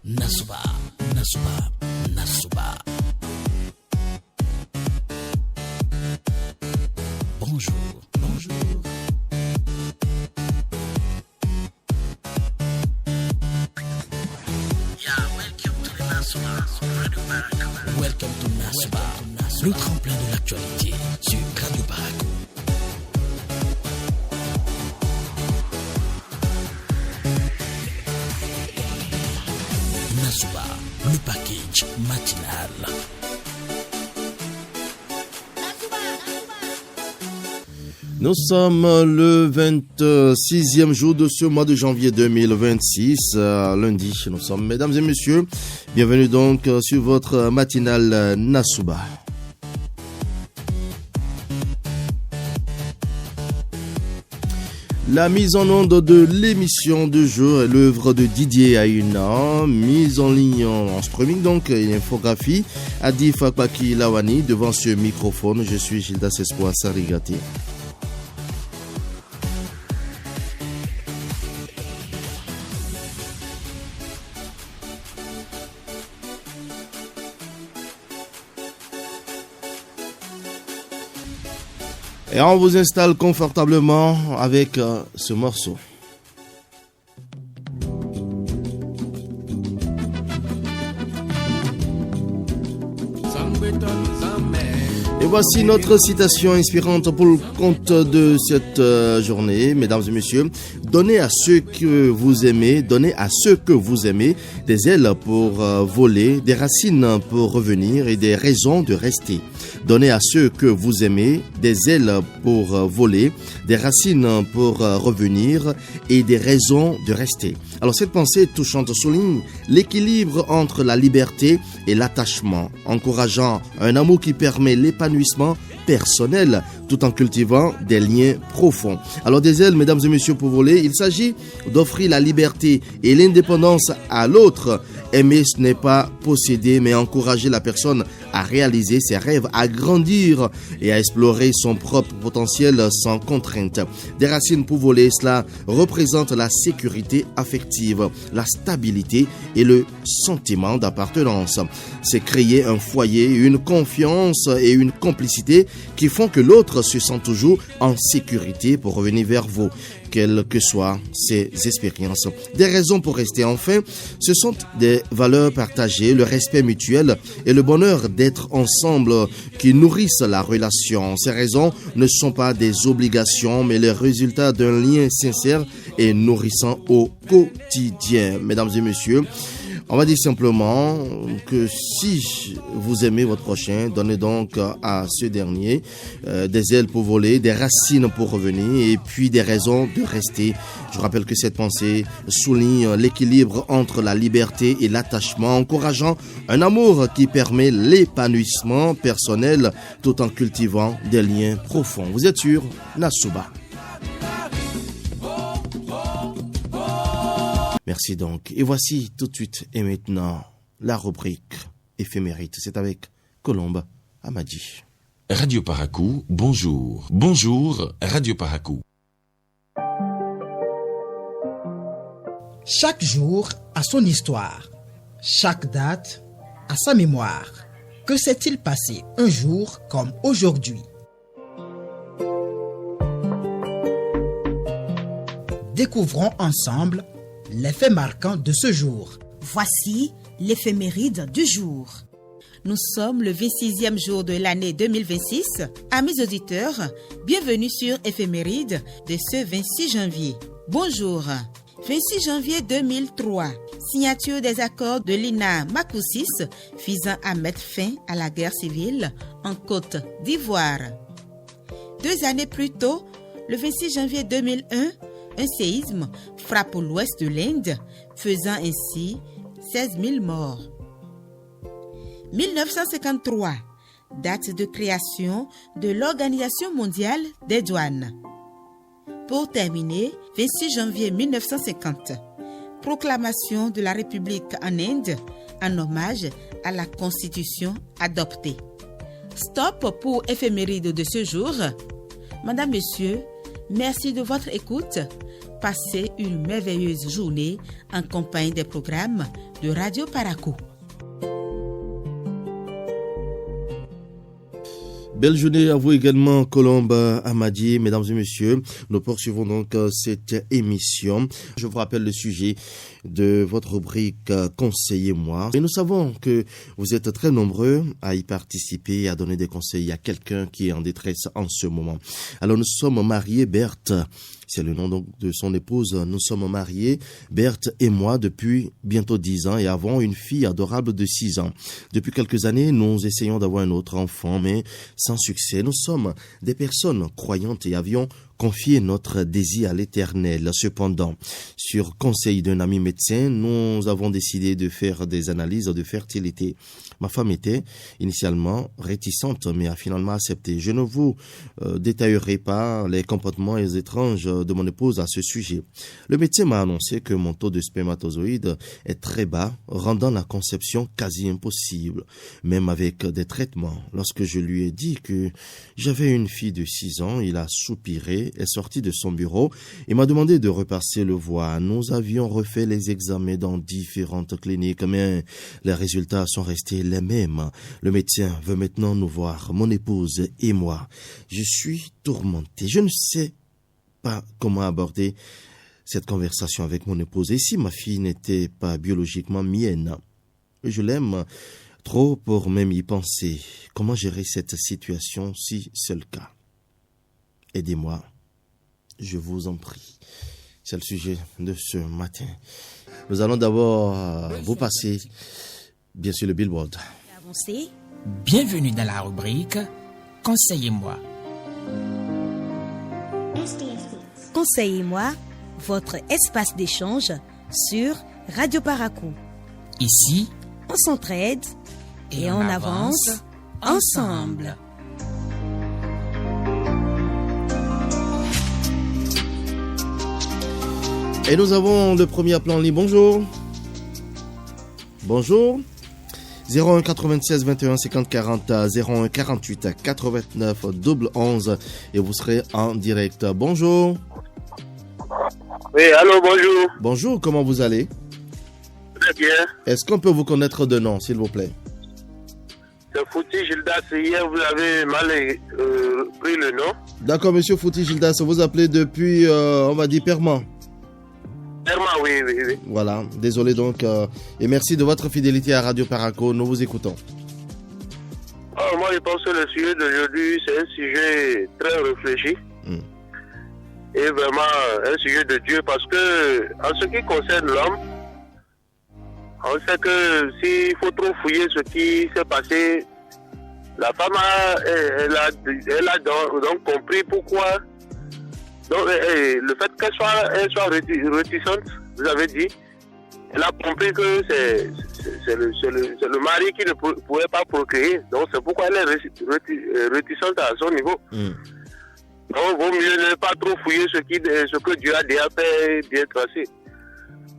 Nasuba, Nasuba, Nasuba. Bonjour, bonjour. Welcome to Nasuba, le tremplin de l'actualité sur Radio Baracou. Nasuba, le package matinal. Nous sommes le 26e jour de ce mois de janvier 2026, lundi. Nous sommes, mesdames et messieurs, bienvenue donc sur votre matinale Nasuba. La mise en onde de l'émission de jour est l'œuvre de Didier Aïna, mise en ligne en streaming, donc une infographie. Adif Akbaki Lawani, devant ce microphone, je suis Gildas Espoir Sarigati. Et on vous installe confortablement avec ce morceau. Et voici notre citation inspirante pour le compte de cette journée, mesdames et messieurs. Donnez à ceux que vous aimez, des ailes pour voler, des racines pour revenir et des raisons de rester. Donnez à ceux que vous aimez des ailes pour voler, des racines pour revenir et des raisons de rester. Alors cette pensée touchante souligne l'équilibre entre la liberté et l'attachement, encourageant un amour qui permet l'épanouissement personnel tout en cultivant des liens profonds. Alors des ailes, mesdames et messieurs, pour voler, il s'agit d'offrir la liberté et l'indépendance à l'autre. Aimer, ce n'est pas posséder, mais encourager la personne à réaliser ses rêves, à grandir et à explorer son propre potentiel sans contrainte. Des racines pour voler, cela représente la sécurité affective, la stabilité et le sentiment d'appartenance. C'est créer un foyer, une confiance et une complicité qui font que l'autre se sent toujours en sécurité pour revenir vers vous, quelles que soient ses expériences. Des raisons pour rester, enfin, ce sont des valeurs partagées, le respect mutuel et le bonheur d'être ensemble qui nourrissent la relation. Ces raisons ne sont pas des obligations, mais le résultat d'un lien sincère et nourrissant au quotidien. Mesdames et messieurs, on va dire simplement que si vous aimez votre prochain, donnez donc à ce dernier des ailes pour voler, des racines pour revenir et puis des raisons de rester. Je rappelle que cette pensée souligne l'équilibre entre la liberté et l'attachement, encourageant un amour qui permet l'épanouissement personnel tout en cultivant des liens profonds. Vous êtes sur Nasuba. Merci donc. Et voici tout de suite et maintenant la rubrique éphémérite. C'est avec Colombe Amadi. Radio Baracou, bonjour. Bonjour, Radio Baracou. Chaque jour a son histoire. Chaque date a sa mémoire. Que s'est-il passé un jour comme aujourd'hui? Découvrons ensemble les faits marquants de ce jour. Voici l'éphéméride du jour. Nous sommes le 26e jour de l'année 2026. Amis auditeurs, bienvenue sur Éphéméride de ce 26 janvier. Bonjour. 26 janvier 2003, signature des accords de Lina Makoussis visant à mettre fin à la guerre civile en Côte d'Ivoire. 2 années plus tôt, le 26 janvier 2001, un séisme frappe l'ouest de l'Inde, faisant ainsi 16 000 morts. 1953, date de création de l'Organisation mondiale des douanes. Pour terminer, 26 janvier 1950, proclamation de la République en Inde en hommage à la Constitution adoptée. Stop pour éphéméride de ce jour. Madame, Monsieur, Merci de votre écoute. Passez une merveilleuse journée en compagnie des programmes de Radio Parakou. Belle journée à vous également, Colombe Amadi. Mesdames et messieurs, nous poursuivons donc cette émission. Je vous rappelle le sujet de votre rubrique Conseillez-moi. Et nous savons que vous êtes très nombreux à y participer et à donner des conseils à quelqu'un qui est en détresse en ce moment. Alors nous sommes mariés, Berthe. C'est le nom donc de son épouse. Nous sommes mariés, Berthe et moi, depuis bientôt 10 ans et avons une fille adorable de 6 ans. Depuis quelques années, nous essayons d'avoir un autre enfant, mais sans succès. Nous sommes des personnes croyantes et avions confié notre désir à l'Éternel. Cependant, sur conseil d'un ami médecin, nous avons décidé de faire des analyses de fertilité. Ma femme était initialement réticente, mais a finalement accepté. Je ne vous détaillerai pas les comportements étranges de mon épouse à ce sujet. Le médecin m'a annoncé que mon taux de spermatozoïdes est très bas, rendant la conception quasi impossible, même avec des traitements. Lorsque je lui ai dit que j'avais une fille de 6 ans, il a soupiré, est sorti de son bureau et m'a demandé de repasser le voir. Nous avions refait les examens dans différentes cliniques, mais les résultats sont restés les mêmes. Le médecin veut maintenant nous voir, mon épouse et moi. Je suis tourmenté. Je ne sais pas comment aborder cette conversation avec mon épouse. Et si ma fille n'était pas biologiquement mienne? Je l'aime trop pour même y penser. Comment gérer cette situation si c'est le cas? Aidez-moi, je vous en prie. C'est le sujet de ce matin. Nous allons d'abord vous passer, bien sûr, le billboard. Avancez. Bienvenue dans la rubrique Conseillez-moi. Conseillez-moi, votre espace d'échange sur Radio Parakou. Ici, on s'entraide et on avance ensemble. Et nous avons le premier appelant en ligne. Bonjour. Bonjour. 01 96 21 50 40 01 48 89 11 et vous serez en direct. Bonjour. Oui, allô, bonjour. Bonjour, comment vous allez? Très bien. Est-ce qu'on peut vous connaître de nom, s'il vous plaît? C'est Fouti Gildas. Hier, vous avez mal pris le nom. D'accord, monsieur Fouti Gildas, vous appelez depuis, on va dire, Perman. Perman, oui. Voilà, désolé donc. Et merci de votre fidélité à Radio Parakou. Nous vous écoutons. Oh, moi, je pense que le sujet d'aujourd'hui, c'est un sujet très réfléchi. Et vraiment un sujet de Dieu, parce que en ce qui concerne l'homme, on sait que s'il faut trop fouiller ce qui s'est passé, la femme a donc compris pourquoi. Donc le fait qu'elle soit réticente, vous avez dit, elle a compris que c'est le mari qui ne pouvait pas procréer. Donc c'est pourquoi elle est réticente à son niveau. Donc, vaut mieux ne pas trop fouiller ce que Dieu a déjà fait bien tracé.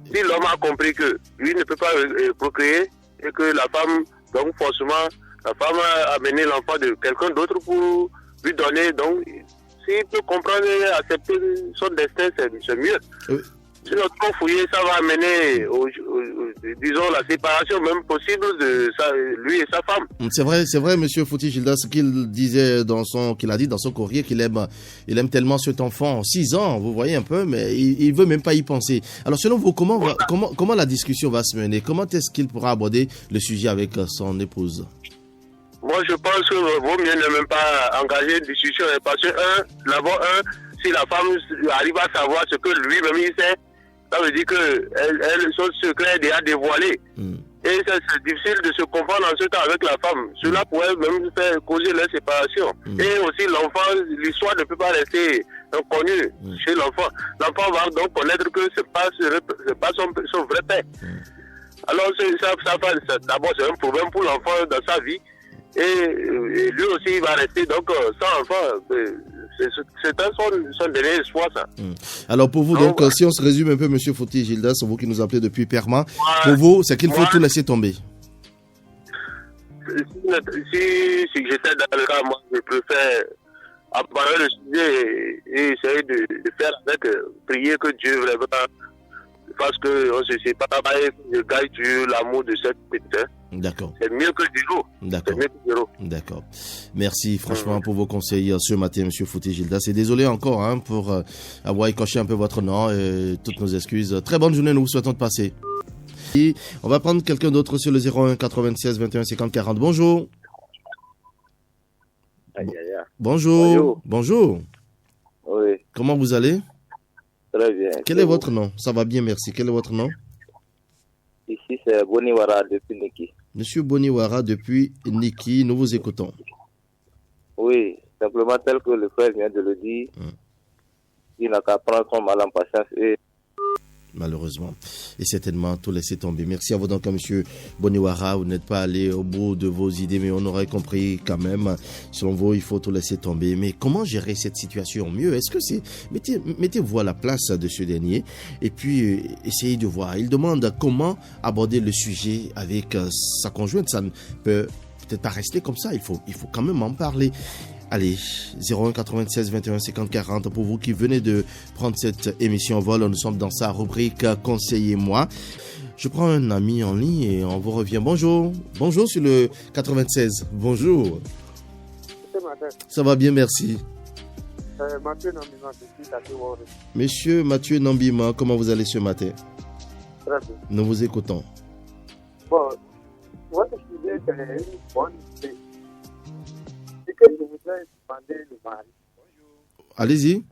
Si l'homme a compris que lui ne peut pas procréer et que la femme, donc forcément, la femme a amené l'enfant de quelqu'un d'autre pour lui donner, donc s'il peut comprendre et accepter son destin, c'est mieux. Oui. Sinon, trop fouiller, ça va amener, disons, la séparation même possible de lui et sa femme. C'est vrai, monsieur Fouti Gildas, qu'il disait qu'il a dit dans son courrier qu'il aime tellement cet enfant, 6 ans, vous voyez un peu, mais il veut même pas y penser. Alors, selon vous, comment la discussion va se mener? Comment est-ce qu'il pourra aborder le sujet avec son épouse? Moi, je pense qu'il vaut mieux ne même pas engager une discussion, parce que si la femme arrive à savoir ce que lui-même il sait, ça veut dire que son secret est déjà dévoilé. Et c'est difficile de se comprendre en ce temps avec la femme. Cela pourrait même faire causer leur séparation. Et aussi l'enfant, l'histoire ne peut pas rester inconnue chez l'enfant. L'enfant va donc connaître que ce n'est pas son vrai père. Alors d'abord c'est un problème pour l'enfant dans sa vie. Et lui aussi il va rester donc sans enfant. C'est son dernier espoir, ça. Alors pour vous, donc, si on se résume un peu, monsieur Fouti Gildas, vous qui nous appelez depuis Perman, pour vous, c'est qu'il faut tout laisser tomber. Si j'étais dans le cas, moi, je préfère abandonner le sujet et essayer de faire avec, prier que Dieu vraiment fasse qu'on se sépare et que je gagne toujours l'amour de cette petite. D'accord. C'est mieux que zéro. D'accord. C'est mieux que zéro. D'accord. Merci franchement pour vos conseils ce matin, M. Fouté Gildas. Et désolé encore pour avoir écorché un peu votre nom et toutes nos excuses. Très bonne journée, nous vous souhaitons de passer. Et on va prendre quelqu'un d'autre sur le 01 96 21 50 40. Bonjour. Bonjour. Bonjour. Oui, Comment vous allez? très bien. Quel est votre nom? Ça va bien, merci. Quel est votre nom? Ici, c'est Boniwara depuis Niki. Monsieur Boniwara depuis Niki, nous vous écoutons. Oui, simplement tel que le frère vient de le dire, il n'a qu'à prendre son mal en patience et... Malheureusement. Et certainement tout laisser tomber. Merci à vous donc, monsieur Boniwara. Vous n'êtes pas allé au bout de vos idées, mais on aurait compris quand même. Selon vous, il faut tout laisser tomber. Mais comment gérer cette situation mieux? Est-ce que c'est... Mettez-vous à la place de ce dernier et puis essayez de voir. Il demande comment aborder le sujet avec sa conjointe. Ça ne peut peut-être pas rester comme ça. Il faut quand même en parler. Allez, 01 96 21 50 40 pour vous qui venez de prendre cette émission en vol. Nous sommes dans sa rubrique Conseillez-moi. Je prends un ami en ligne et on vous revient. Bonjour. Bonjour sur le 96. Bonjour. Ça va bien, merci. Monsieur Mathieu Nambima, comment vous allez ce matin? Très bien. Nous vous écoutons. Bon, votre sujet, c'est une bonne idée. Ce que je voudrais demander le mari. Allez-y.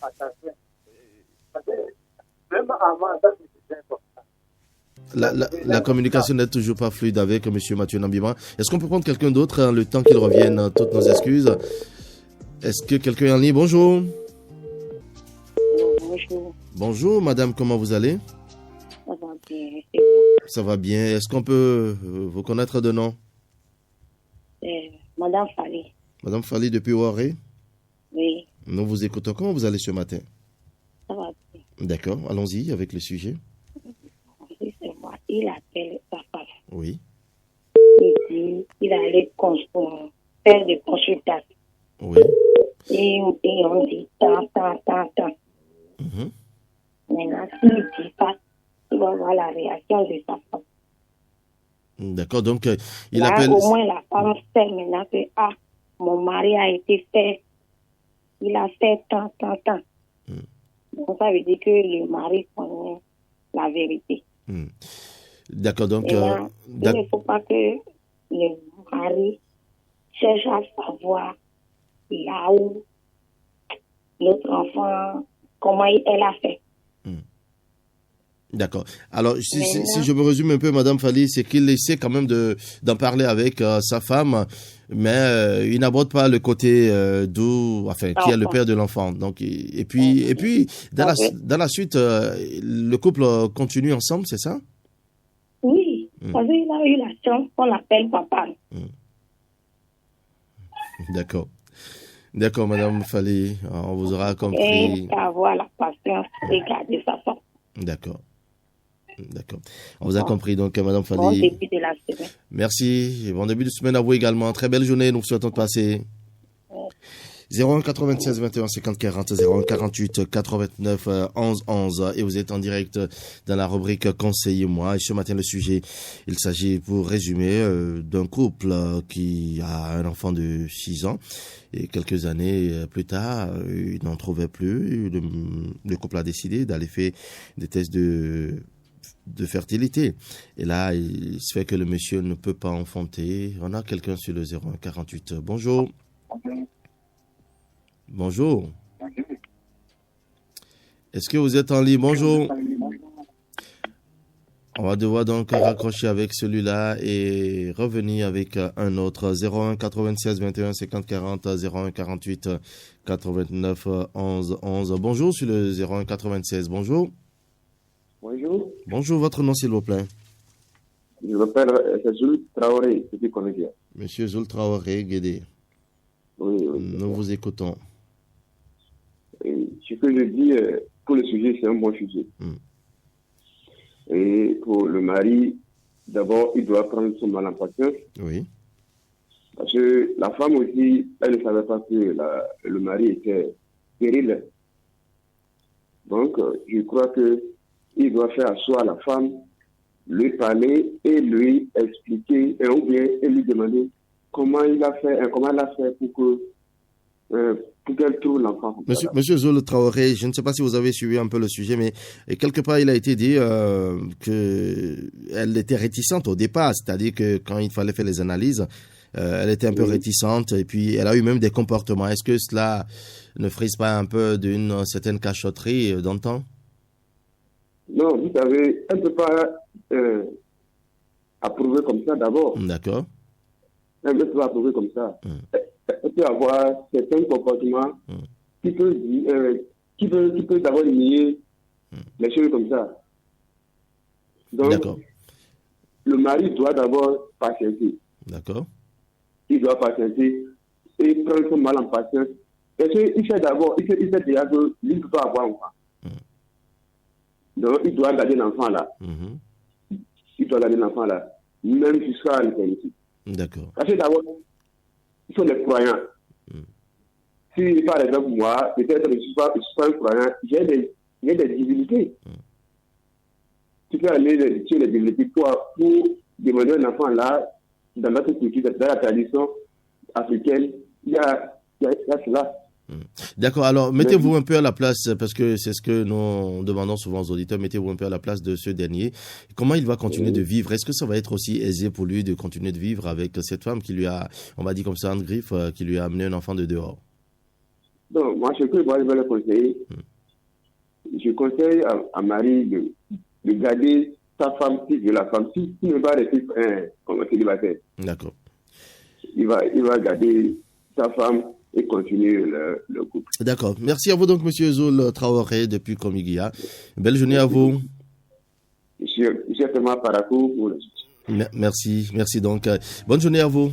Attention. Parce que même avant, ça c'est important. La communication n'est toujours pas fluide avec M. Mathieu Nambima. Est-ce qu'on peut prendre quelqu'un d'autre le temps qu'il revienne? Toutes nos excuses. Est-ce que quelqu'un est en ligne? Bonjour. Bonjour. Bonjour, madame, comment vous allez? Ça va bien. Ça va bien. Est-ce qu'on peut vous connaître de nom? Madame Fali. Madame Fali depuis Ouaré? Oui. Nous vous écoutons. Comment vous allez ce matin? Ça va bien. D'accord, allons-y avec le sujet. Oui, c'est moi. Il appelle sa femme. Oui. Il dit qu'il allait faire des consultations. Oui. Et on dit tant. Mhm. Maintenant, s'il ne dit pas, il va voir la réaction de sa femme. D'accord, donc il là, appelle... Au moins, la femme sait maintenant que mon mari a été fait. Il a fait tant. Donc, ça veut dire que le mari connaît la vérité. D'accord, donc... il ne faut pas que le mari cherche à savoir là où l'autre enfant, comment elle a fait. D'accord. Alors, si je me résume un peu, Madame Fali, c'est qu'il essaie quand même d'en parler avec sa femme, mais il n'aborde pas le côté qui est le père de l'enfant. Donc, et puis, dans la suite, le couple continue ensemble, c'est ça? Oui, parce qu'il a eu la chance qu'on l'appelle papa. D'accord. D'accord, Madame Fali, on vous aura compris. Et avoir la patience et garder sa femme. D'accord. On vous a compris, donc, Madame Fali. Bon début de la semaine. Merci. Et bon début de semaine à vous également. Très belle journée. Nous vous souhaitons de passer. 01 96 21 50 40 01 48 89 11 11 et vous êtes en direct dans la rubrique Conseillez-moi. Et ce matin, le sujet, il s'agit, pour résumer, d'un couple qui a un enfant de 6 ans et quelques années plus tard, il n'en trouvait plus. Le couple a décidé d'aller faire des tests de fertilité. Et là, il se fait que le monsieur ne peut pas enfanter. On a quelqu'un sur le 01 48. Bonjour. Bonjour. Est-ce que vous êtes en ligne? Bonjour. On va devoir donc raccrocher avec celui-là et revenir avec un autre. 01 96 21 50 40 01 48 89 11 11. Bonjour sur le 01 96. Bonjour. Bonjour. Bonjour, votre nom s'il vous plaît. Je m'appelle Zoul Traoré, depuis Comédia. Monsieur Zoul Traoré, Guédé. Oui. Nous vous écoutons. Et ce que je dis pour le sujet, c'est un bon sujet. Et pour le mari, d'abord, il doit prendre son mal en patience. Oui. Parce que la femme aussi, elle ne savait pas que le mari était stérile. Donc, je crois qu'il doit faire asseoir la femme, lui parler et lui expliquer, ou bien lui demander comment elle a fait pour qu'elle trouve l'enfant. Monsieur Zolo Traoré, je ne sais pas si vous avez suivi un peu le sujet, mais quelque part, il a été dit qu'elle était réticente au départ, c'est-à-dire que quand il fallait faire les analyses, elle était un peu réticente et puis elle a eu même des comportements. Est-ce que cela ne frise pas un peu d'une certaine cachotterie dans le temps? Non, vous savez, elle ne peut pas approuver comme ça d'abord. D'accord. Elle ne peut pas approuver comme ça. Elle peut avoir certains comportements qui peuvent d'abord nier les choses comme ça. Donc, le mari doit d'abord patienter. D'accord. Il doit patienter et prendre son mal en patience. Parce qu'il sait d'abord, il sait déjà que lui ne peut pas avoir enfant. Donc, il doit garder l'enfant là. Il doit garder l'enfant là, même jusqu'à l'éternité. D'accord. Parce que d'abord, ils sont des croyants. Si, par exemple, moi, peut-être je ne suis pas un croyant, j'ai des divinités. Tu peux aller chez les divinités pour demander un enfant là, dans notre culture, dans la tradition africaine, il y a cela. D'accord, alors mettez-vous un peu à la place, parce que c'est ce que nous demandons souvent aux auditeurs, mettez-vous un peu à la place de ce dernier. Comment il va continuer de vivre? Est-ce que ça va être aussi aisé pour lui de continuer de vivre avec cette femme qui lui a, on va dire comme ça, en griffe, qui lui a amené un enfant de dehors? Donc, moi, ce que je vais le conseiller, je conseille à Marie de garder sa femme, si de la femme, si ne va rester comme un célibataire. D'accord. Il va garder sa femme et continuer le couple. D'accord. Merci à vous donc, monsieur Zol Traoré, depuis Komiguia. Belle journée à vous. J'ai tellement Parakou pour le soutien. Merci donc. Bonne journée à vous.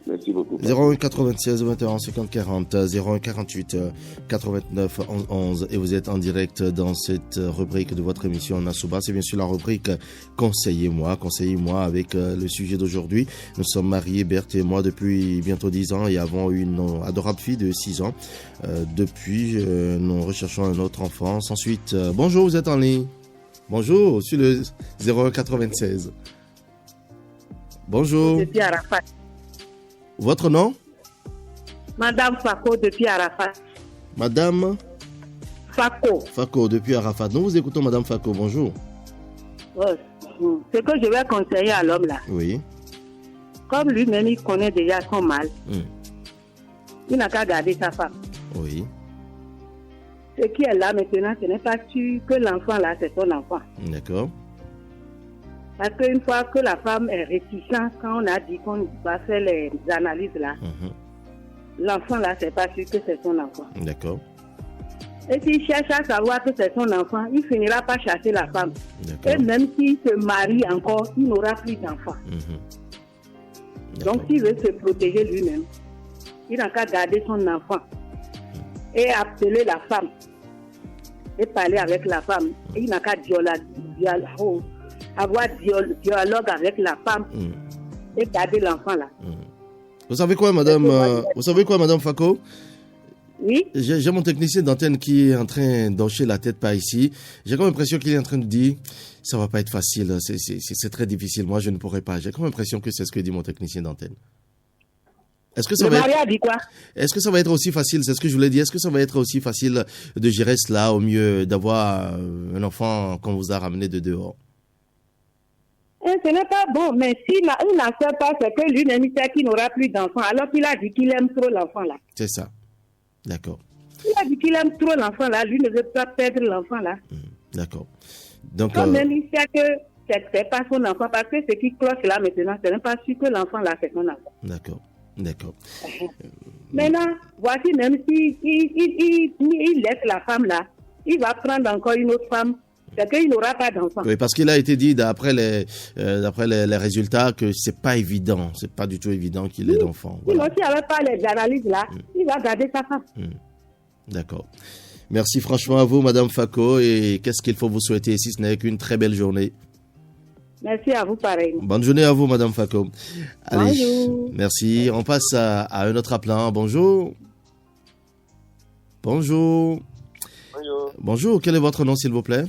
Merci beaucoup. 01 96 21 50 40, 01 48 89 11 et vous êtes en direct dans cette rubrique de votre émission Nasouba. C'est bien sûr la rubrique Conseillez-moi avec le sujet d'aujourd'hui. Nous sommes mariés, Berthe et moi, depuis bientôt 10 ans et avons une adorable fille de 6 ans. Depuis, nous recherchons un autre enfant. Ensuite, bonjour, vous êtes en ligne. Bonjour, sur le 01 96. Bonjour. Depuis Arafat. Votre nom? Madame Fako depuis Arafat. Madame Fako. Fako depuis Arafat. Nous vous écoutons, Madame Fako. Bonjour. Ce que je vais conseiller à l'homme là. Oui. Comme lui-même, il connaît déjà son mal. Il n'a qu'à garder sa femme. Oui. Ce qui est là maintenant, ce n'est pas sûr que l'enfant là, c'est son enfant. D'accord. Parce qu'une fois que la femme est réticente, quand on a dit qu'on va faire les analyses là, l'enfant là, c'est pas sûr que c'est son enfant. D'accord. Et s'il cherche à savoir que c'est son enfant, il finira par chasser la femme. Et même s'il se marie encore, il n'aura plus d'enfant. Donc s'il veut se protéger lui-même, il n'a qu'à garder son enfant et appeler la femme et parler avec la femme. Et il n'a qu'à avoir dialogue avec la femme et garder l'enfant là. Vous savez quoi, madame Fako? Oui. J'ai mon technicien d'antenne qui est en train d'hocher la tête par ici. J'ai comme l'impression qu'il est en train de dire ça va pas être facile, c'est très difficile. Moi, je ne pourrais pas. J'ai comme l'impression que c'est ce que dit mon technicien d'antenne. Est-ce que ça Est-ce que ça va être aussi facile? C'est ce que je voulais dire. Est-ce que ça va être aussi facile de gérer cela au mieux d'avoir un enfant qu'on vous a ramené de dehors? Ce n'est pas bon, mais s'il n'a fait pas, c'est que lui-même sait qu'il n'aura plus d'enfant, alors qu'il a dit qu'il aime trop l'enfant là. C'est ça. D'accord. Il a dit qu'il aime trop l'enfant là, lui ne veut pas perdre l'enfant là. D'accord. Donc, quand même, il sait que c'est pas son enfant, parce que ce qui cloche là maintenant, ce n'est pas sûr que l'enfant là, c'est son enfant. D'accord. Maintenant, voici, même si il laisse la femme là, il va prendre encore une autre femme. C'est qu'il n'aura pas d'enfant. Oui, parce qu'il a été dit d'après les résultats que c'est pas évident, c'est pas du tout évident qu'il ait d'enfant. Voilà. Sinon, s'il n'y avait pas les analyses là, il va garder sa femme. D'accord. Merci franchement à vous, Madame Fako, et qu'est-ce qu'il faut vous souhaiter si ce n'est qu'une très belle journée? Merci à vous, pareil. Bonne journée à vous, Madame Fako. Allez, Bonjour. merci. On passe à un autre appelant. Bonjour. Bonjour. Bonjour. Bonjour, quel est votre nom, s'il vous plaît?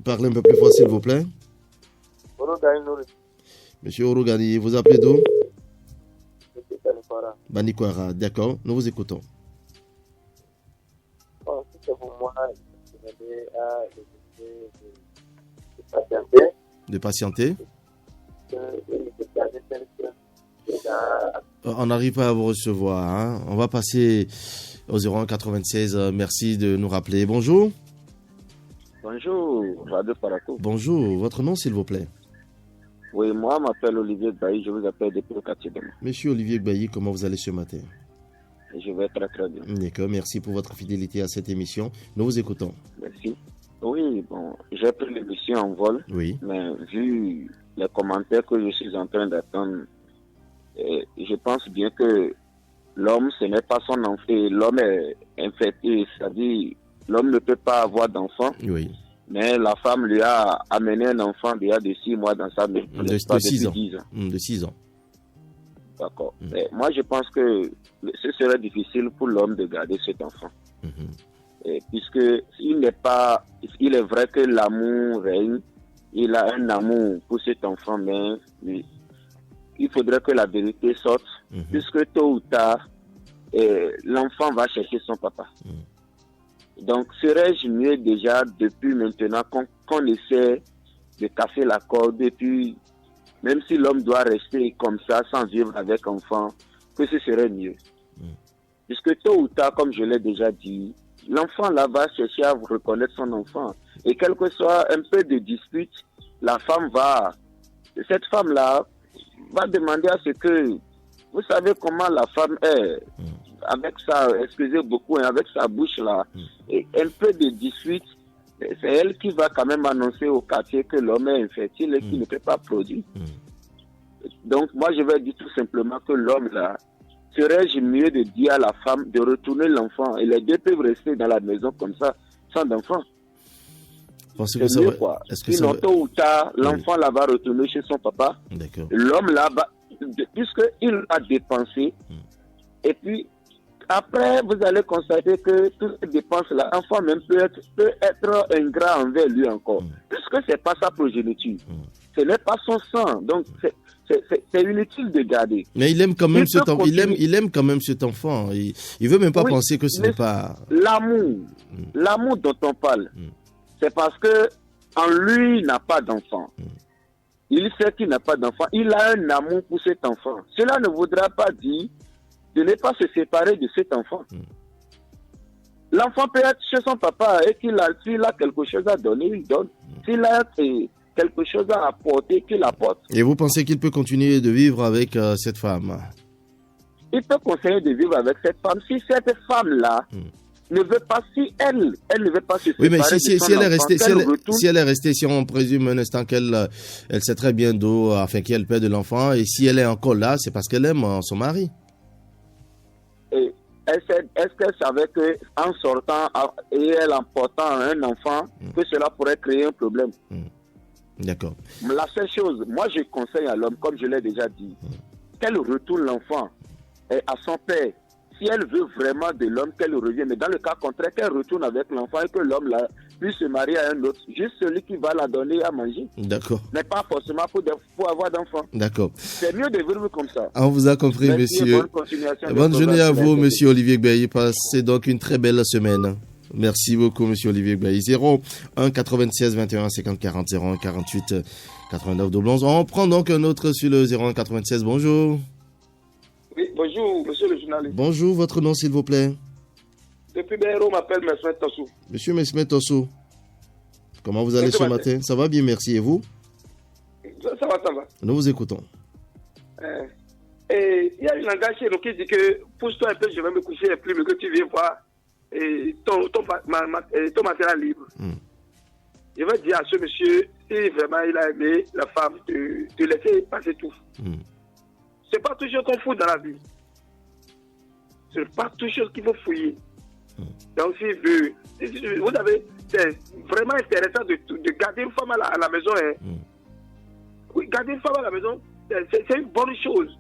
Parlez un peu plus fort, s'il vous plaît. Monsieur Orogani, vous appelez d'où? Banikwara, d'accord, nous vous écoutons. Bon, si c'est pour moi, je vais De patienter. On n'arrive pas à vous recevoir. Hein? On va passer au 01 96. Merci de nous rappeler. Bonjour. Bonjour, Radio Paraco. Bonjour, votre nom s'il vous plaît? Oui, moi, je m'appelle Olivier Bailly, je vous appelle depuis le quartier de Demain. Monsieur Olivier Bailly, comment vous allez ce matin? Je vais très très bien. D'accord, merci pour votre fidélité à cette émission. Nous vous écoutons. Merci. Oui, bon, j'ai pris l'émission en vol. Oui. Mais vu les commentaires que je suis en train d'attendre, je pense bien que l'homme, ce n'est pas son enfant. L'homme est infertile, c'est-à-dire l'homme ne peut pas avoir d'enfant. Oui. Mais la femme lui a amené un enfant il y a de 6 mois dans sa maison. De 6 ans. De 6 ans. D'accord. Mais moi, je pense que ce serait difficile pour l'homme de garder cet enfant. Puisque il est vrai que l'amour règne, il a un amour pour cet enfant, mais il faudrait que la vérité sorte, puisque tôt ou tard, l'enfant va chercher son papa. Donc, serait-je mieux déjà, depuis maintenant, qu'on essaie de casser la corde, et puis, même si l'homme doit rester comme ça, sans vivre avec enfant, que ce serait mieux. Puisque tôt ou tard, comme je l'ai déjà dit, l'enfant là va chercher à reconnaître son enfant. Et quel que soit un peu de dispute, cette femme-là va demander à ce que, vous savez comment la femme est, avec sa, excusez beaucoup, avec sa bouche là, et un peu de dispute, c'est elle qui va quand même annoncer au quartier que l'homme est infertile et qu'il ne peut pas produire. Donc moi je vais dire tout simplement que l'homme là, serait-je mieux de dire à la femme de retourner l'enfant, et les deux peuvent rester dans la maison comme ça, sans enfant. C'est mieux quoi. Sinon tôt ou tard, l'enfant là va retourner chez son papa. L'homme là va, puisqu'il a dépensé, et puis après, vous allez constater que toutes ces dépenses-là, l'enfant même peut être ingrat envers lui encore. Puisque ce n'est pas sa progéniture. Ce n'est pas son sang. Donc, c'est inutile de garder. Mais il aime quand même cet enfant. Il aime quand même cet enfant. Il ne veut même pas penser que ce n'est pas... L'amour dont on parle, c'est parce que en lui, il n'a pas d'enfant. Il sait qu'il n'a pas d'enfant. Il a un amour pour cet enfant. Cela ne voudra pas dire de ne pas se séparer de cet enfant. L'enfant peut être chez son papa et s'il a quelque chose à donner, il donne. S'il a quelque chose à apporter, qu'il apporte. Et vous pensez qu'il peut continuer de vivre avec cette femme? Il peut continuer de vivre avec cette femme. Si cette femme-là ne veut pas, si elle ne veut pas se séparer de son enfant, si elle est restée, si on présume un instant qu'elle sait très bien d'où, afin qu'elle perd de l'enfant, et si elle est encore là, c'est parce qu'elle aime son mari. Est-ce qu'elle savait qu'en sortant et elle en portant un enfant, que cela pourrait créer un problème? D'accord. La seule chose, moi je conseille à l'homme, comme je l'ai déjà dit, qu'elle retourne l'enfant à son père. Si elle veut vraiment de l'homme, qu'elle revienne. Mais dans le cas contraire, qu'elle retourne avec l'enfant et que l'homme là puisse se marier à un autre. Juste celui qui va la donner à manger. D'accord. Mais pas forcément pour avoir d'enfant. D'accord. C'est mieux de vivre comme ça. On vous a compris, monsieur. Bonne journée à vous, monsieur Olivier Bailly. Passez donc une très belle semaine. Merci beaucoup, monsieur Olivier Bailly. 01 96 21 50 40 01 48 89 11. On prend donc un autre sur le 01 96. Bonjour. Oui, bonjour, monsieur le journaliste. Bonjour, votre nom, s'il vous plaît? Depuis Béhéro, m'appelle Mesmet Tossou. Monsieur Mesmet Tossou, comment vous allez ce matin? Ça va bien, merci. Et vous? Ça va. Nous vous écoutons. Il y a une langage chez nous qui dit que pousse-toi un peu, je vais me coucher un peu, mais que tu viens voir ton matériel libre. Je vais dire à ce monsieur, si vraiment il a aimé la femme, de laisser passer tout. C'est pas toujours qu'on fout dans la vie. C'est pas toujours qu'il faut fouiller. Donc, si vous avez c'est vraiment intéressant de garder une femme à la maison. Hein. Oui, garder une femme à la maison, c'est une bonne chose,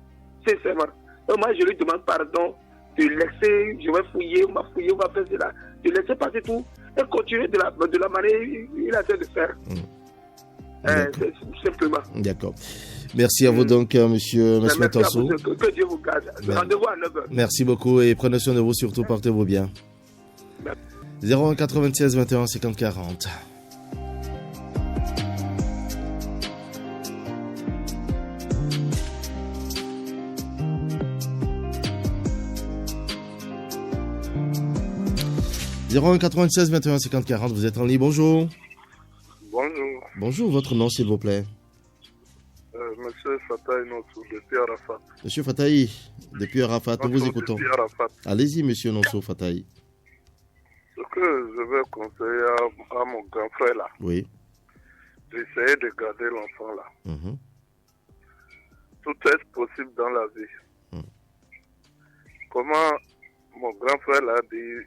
sincèrement. Donc moi, je lui demande pardon de laisser, je vais fouiller, on va faire cela, de laisser passer tout et continuer de la manière qu'il a essayé de faire. Simplement. D'accord. Merci à vous donc, monsieur Tanso. Que Dieu vous garde. Rendez-vous à 9h. Merci beaucoup et prenez soin de vous, surtout portez-vous bien. 01 96 21 50 40. « 01 96 21 50 40, vous êtes en ligne, bonjour. Bonjour. Bonjour, votre nom s'il vous plaît. Monsieur Fataï Nonsou, depuis Arafat. Monsieur Fataï, depuis Arafat, nous vous écoutons. Allez-y, monsieur Nonsou Fataï. Ce que je vais conseiller à mon grand frère là, oui, d'essayer de garder l'enfant là. Tout est possible dans la vie. Comment mon grand frère là dit,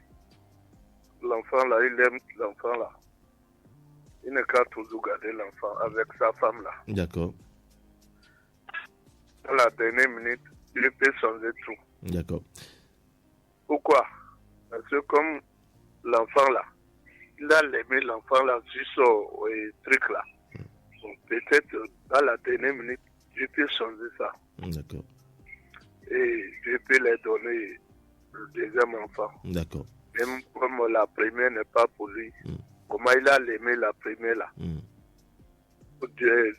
l'enfant là, il aime l'enfant là. Il n'a qu'à toujours garder l'enfant avec sa femme là. D'accord. À la dernière minute, il peut changer tout. D'accord. Pourquoi? Parce que comme l'enfant là, il a aimé l'enfant là juste au truc là. Donc peut-être à la dernière minute, je peux changer ça. D'accord. Et je peux lui donner le deuxième enfant. D'accord. Même comme la première n'est pas pour lui. Comment il a aimé la première là. Dieu,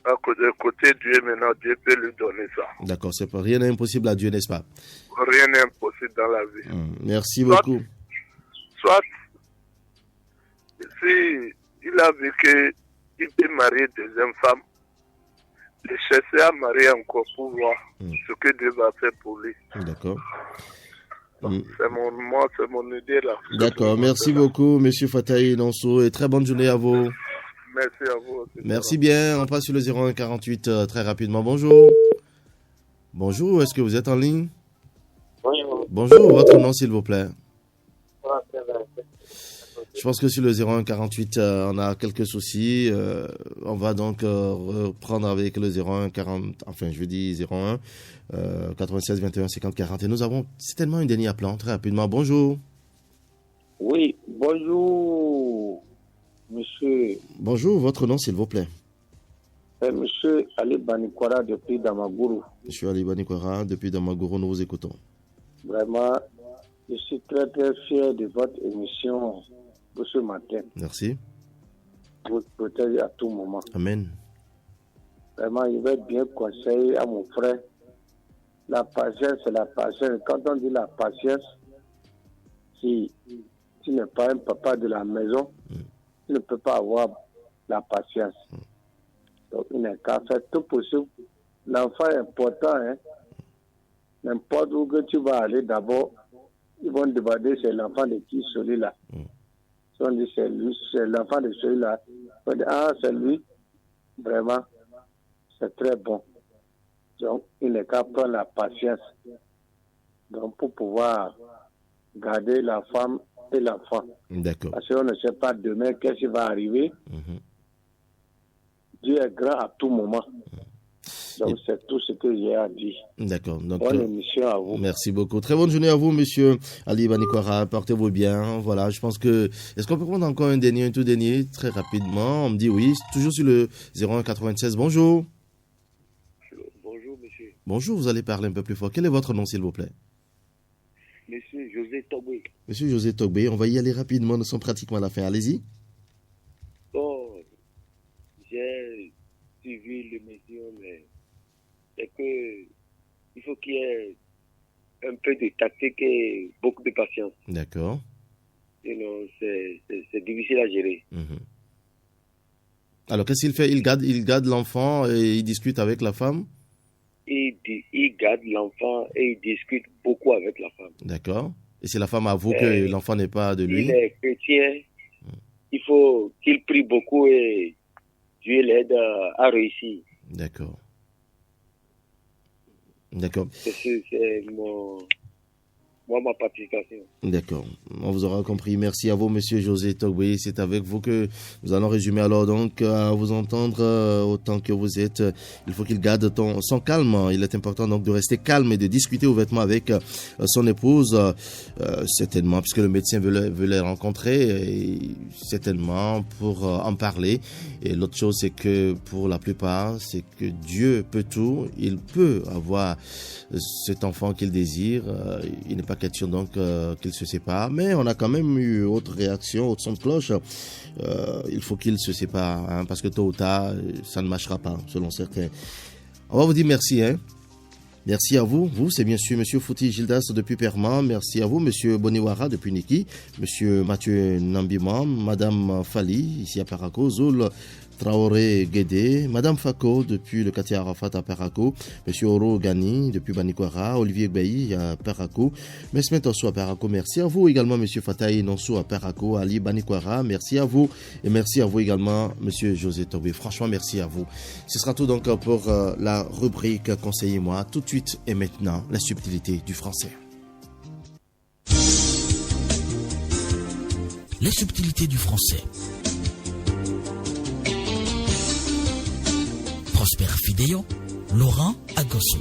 à côté de Dieu maintenant, Dieu peut lui donner ça. D'accord, rien n'est impossible à Dieu, n'est-ce pas? Rien n'est impossible dans la vie. Merci beaucoup. Soit, si il a vu qu'il peut marier deuxième femme, de chercher à marier encore pour voir ce que Dieu va faire pour lui. D'accord. C'est mon idée là. D'accord, merci beaucoup, monsieur Fataï Nonsou, et très bonne journée à vous. Merci à vous aussi. Merci bien, on passe sur le 01 48 très rapidement. Bonjour. Bonjour, est-ce que vous êtes en ligne? Bonjour. Bonjour, votre nom s'il vous plaît. Je pense que sur le 01 48, on a quelques soucis. On va donc reprendre avec le 01 40, enfin je veux dire 01 96 21 50 40. Et nous avons certainement une dernière appelant très rapidement. Bonjour. Oui, bonjour, monsieur. Bonjour, votre nom s'il vous plaît. Monsieur Ali Banikwara depuis Damagourou. Monsieur Ali Banikwara depuis Damagourou, nous vous écoutons. Vraiment, je suis très très fier de votre émission de ce matin. Merci. Vous protégez à tout moment. Amen. Vraiment, je vais bien conseiller à mon frère. La patience, c'est la patience. Quand on dit la patience, si tu n'es pas un papa de la maison, tu ne peux pas avoir la patience. Donc, il n'est qu'à faire tout possible. L'enfant est important. Hein? N'importe où que tu vas aller, d'abord, ils vont demander c'est l'enfant de qui celui-là. Si on dit c'est lui, c'est l'enfant de celui-là, on dit ah, c'est lui. Vraiment, c'est très bon. Donc, il n'est qu'à prendre la patience. Donc, pour pouvoir garder la femme et l'enfant. D'accord. Parce qu'on ne sait pas demain qu'est-ce qui va arriver. Dieu est grand à tout moment. Donc, c'est tout ce que j'ai à dire. D'accord. Donc, bonne émission à vous. Merci beaucoup. Très bonne journée à vous, monsieur Ali Banikwara. Portez-vous bien. Voilà, je pense que... Est-ce qu'on peut prendre encore un tout dernier, très rapidement? On me dit oui. Toujours sur le 01 96. Bonjour. Bonjour, monsieur. Bonjour, vous allez parler un peu plus fort. Quel est votre nom, s'il vous plaît? Monsieur José Togbé. Monsieur José Togbé, on va y aller rapidement. Nous sommes pratiquement à la fin. Allez-y. Bon, j'ai suivi l'émission, mais c'est que il faut qu'il y ait un peu de tactique et beaucoup de patience. D'accord. Sinon, c'est difficile à gérer. Alors, qu'est-ce qu'il fait? Il garde l'enfant et il discute avec la femme? Il garde l'enfant et il discute beaucoup avec la femme. D'accord. Et si la femme avoue que l'enfant n'est pas de lui? Il est chrétien. Il faut qu'il prie beaucoup et Dieu l'aide à réussir. D'accord. D'accord. C'est moi, ma participation. D'accord, on vous aura compris. Merci à vous, monsieur José Togbe. C'est avec vous que nous allons résumer. Alors donc, à vous entendre autant que vous êtes, il faut qu'il garde son calme. Il est important donc de rester calme et de discuter ouvertement avec son épouse, certainement, puisque le médecin veut les rencontrer, et certainement pour en parler. Et l'autre chose, c'est que pour la plupart, c'est que Dieu peut tout. Il peut avoir cet enfant qu'il désire. Il n'est pas question donc qu'il se sépare, mais on a quand même eu autre réaction, autre son de cloche. Il faut qu'il se sépare, hein, parce que tôt ou tard, ça ne marchera pas, selon certains. On va vous dire merci, hein. Merci à vous. Vous, c'est bien sûr monsieur Fouti Gildas depuis Perman. Merci à vous, monsieur Boniwara depuis Niki, monsieur Mathieu Nambimam, madame Fali, ici à Parako, Zoul Traoré Guédé, madame Fako depuis le quartier Arafat à Parako, monsieur Oro Gani depuis Banikwara, Olivier Bailly à Parako, Mesmet Osso à Parako. Merci à vous également, monsieur Fataï Nonso à Parako, Ali Banikwara. Merci à vous et merci à vous également, monsieur José Tobé. Franchement, merci à vous. Ce sera tout donc pour la rubrique Conseillez-moi. Tout de suite et maintenant, la subtilité du français. Les subtilités du français. Prosper Fidéo, Laurent Agosso.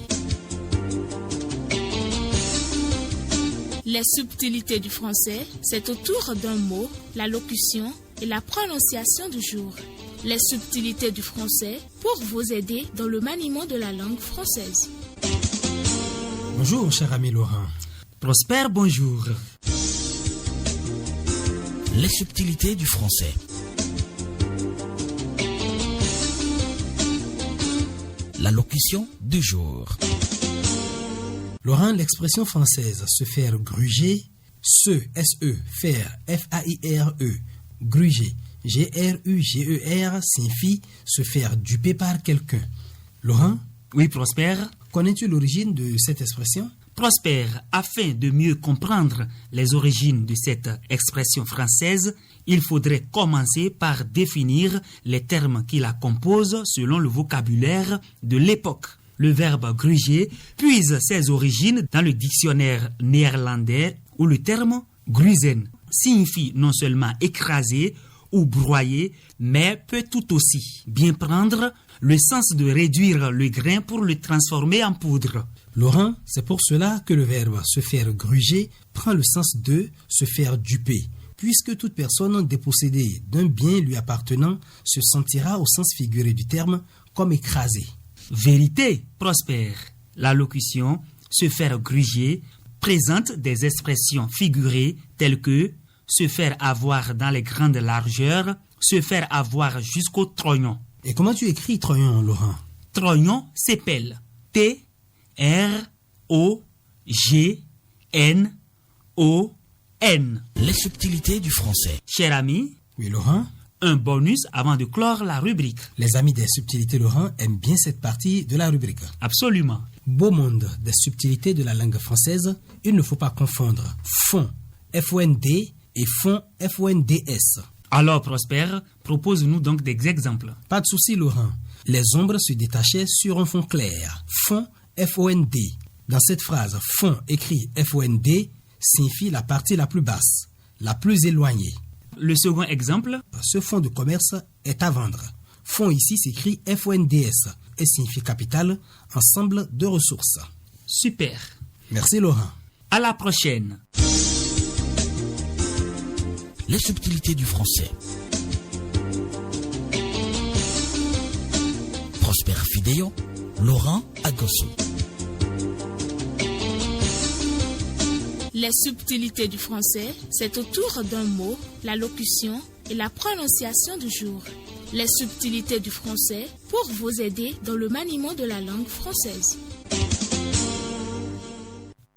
Les subtilités du français, c'est autour d'un mot, la locution et la prononciation du jour. Les subtilités du français pour vous aider dans le maniement de la langue française. Bonjour, cher ami Laurent. Prosper, bonjour. Les subtilités du français. La locution du jour. Laurent, l'expression française se faire gruger, faire, F-A-I-R-E, gruger, G-R-U-G-E-R signifie se faire duper par quelqu'un. Laurent? Oui, Prosper. Connais-tu l'origine de cette expression? Prosper, afin de mieux comprendre les origines de cette expression française, il faudrait commencer par définir les termes qui la composent selon le vocabulaire de l'époque. Le verbe gruger puise ses origines dans le dictionnaire néerlandais où le terme gruzen signifie non seulement écraser ou broyer, mais peut tout aussi bien prendre le sens de réduire le grain pour le transformer en poudre. Laurent, c'est pour cela que le verbe se faire gruger prend le sens de se faire duper, puisque toute personne dépossédée d'un bien lui appartenant se sentira au sens figuré du terme comme écrasée. Vérité, Prosper. La locution se faire gruger présente des expressions figurées telles que se faire avoir dans les grandes largeurs, se faire avoir jusqu'au trognon. Et comment tu écris trognon, Laurent? Trognon s'épelle T-R-O-G-N-O-N. Les subtilités du français. Cher ami. Oui, Laurent. Un bonus avant de clore la rubrique. Les amis des subtilités, Laurent, aiment bien cette partie de la rubrique. Absolument. Beau monde des subtilités de la langue française, il ne faut pas confondre fond, F-O-N-D, et fond, F-O-N-D-S. Alors, Prosper, propose-nous donc des exemples. Pas de souci, Laurent. Les ombres se détachaient sur un fond clair. Fond, F-O-N-D. Dans cette phrase, fond écrit F-O-N-D signifie la partie la plus basse, la plus éloignée. Le second exemple? Ce fonds de commerce est à vendre. Fonds ici s'écrit F-O-N-D-S et signifie capital, ensemble de ressources. Super. Merci, Laurent. À la prochaine. Les subtilités du français. Prosper Fidéo, Laurent Agosso. Les subtilités du français, c'est autour d'un mot, la locution et la prononciation du jour. Les subtilités du français pour vous aider dans le maniement de la langue française.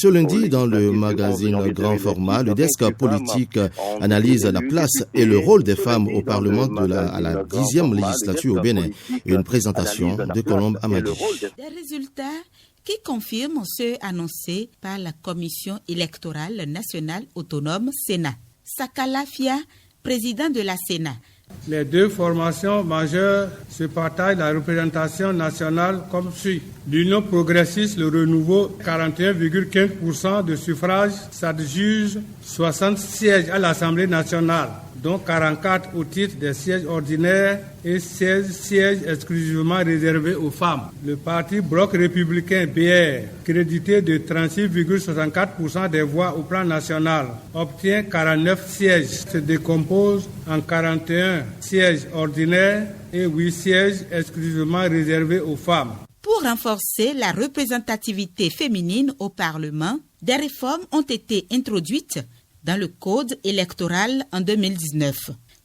Ce lundi, dans le magazine Grand Format, le desk politique analyse la place et le rôle des femmes au Parlement à la 10e législature au Bénin. Et une présentation de Colombe Amadi. Des résultats qui confirment ceux annoncés par la Commission électorale nationale autonome Sénat. Sakala Fia, président de la Sénat, Les deux formations majeures se partagent la représentation nationale comme suit. L'Union progressiste, le renouveau, 41,15% de suffrages, s'adjuge 60 sièges à l'Assemblée nationale, dont 44 au titre des sièges ordinaires et 16 sièges exclusivement réservés aux femmes. Le parti Bloc républicain BR, crédité de 36,64% des voix au plan national, obtient 49 sièges, se décompose en 41 sièges ordinaires et 8 sièges exclusivement réservés aux femmes. Pour renforcer la représentativité féminine au Parlement, des réformes ont été introduites dans le Code électoral en 2019.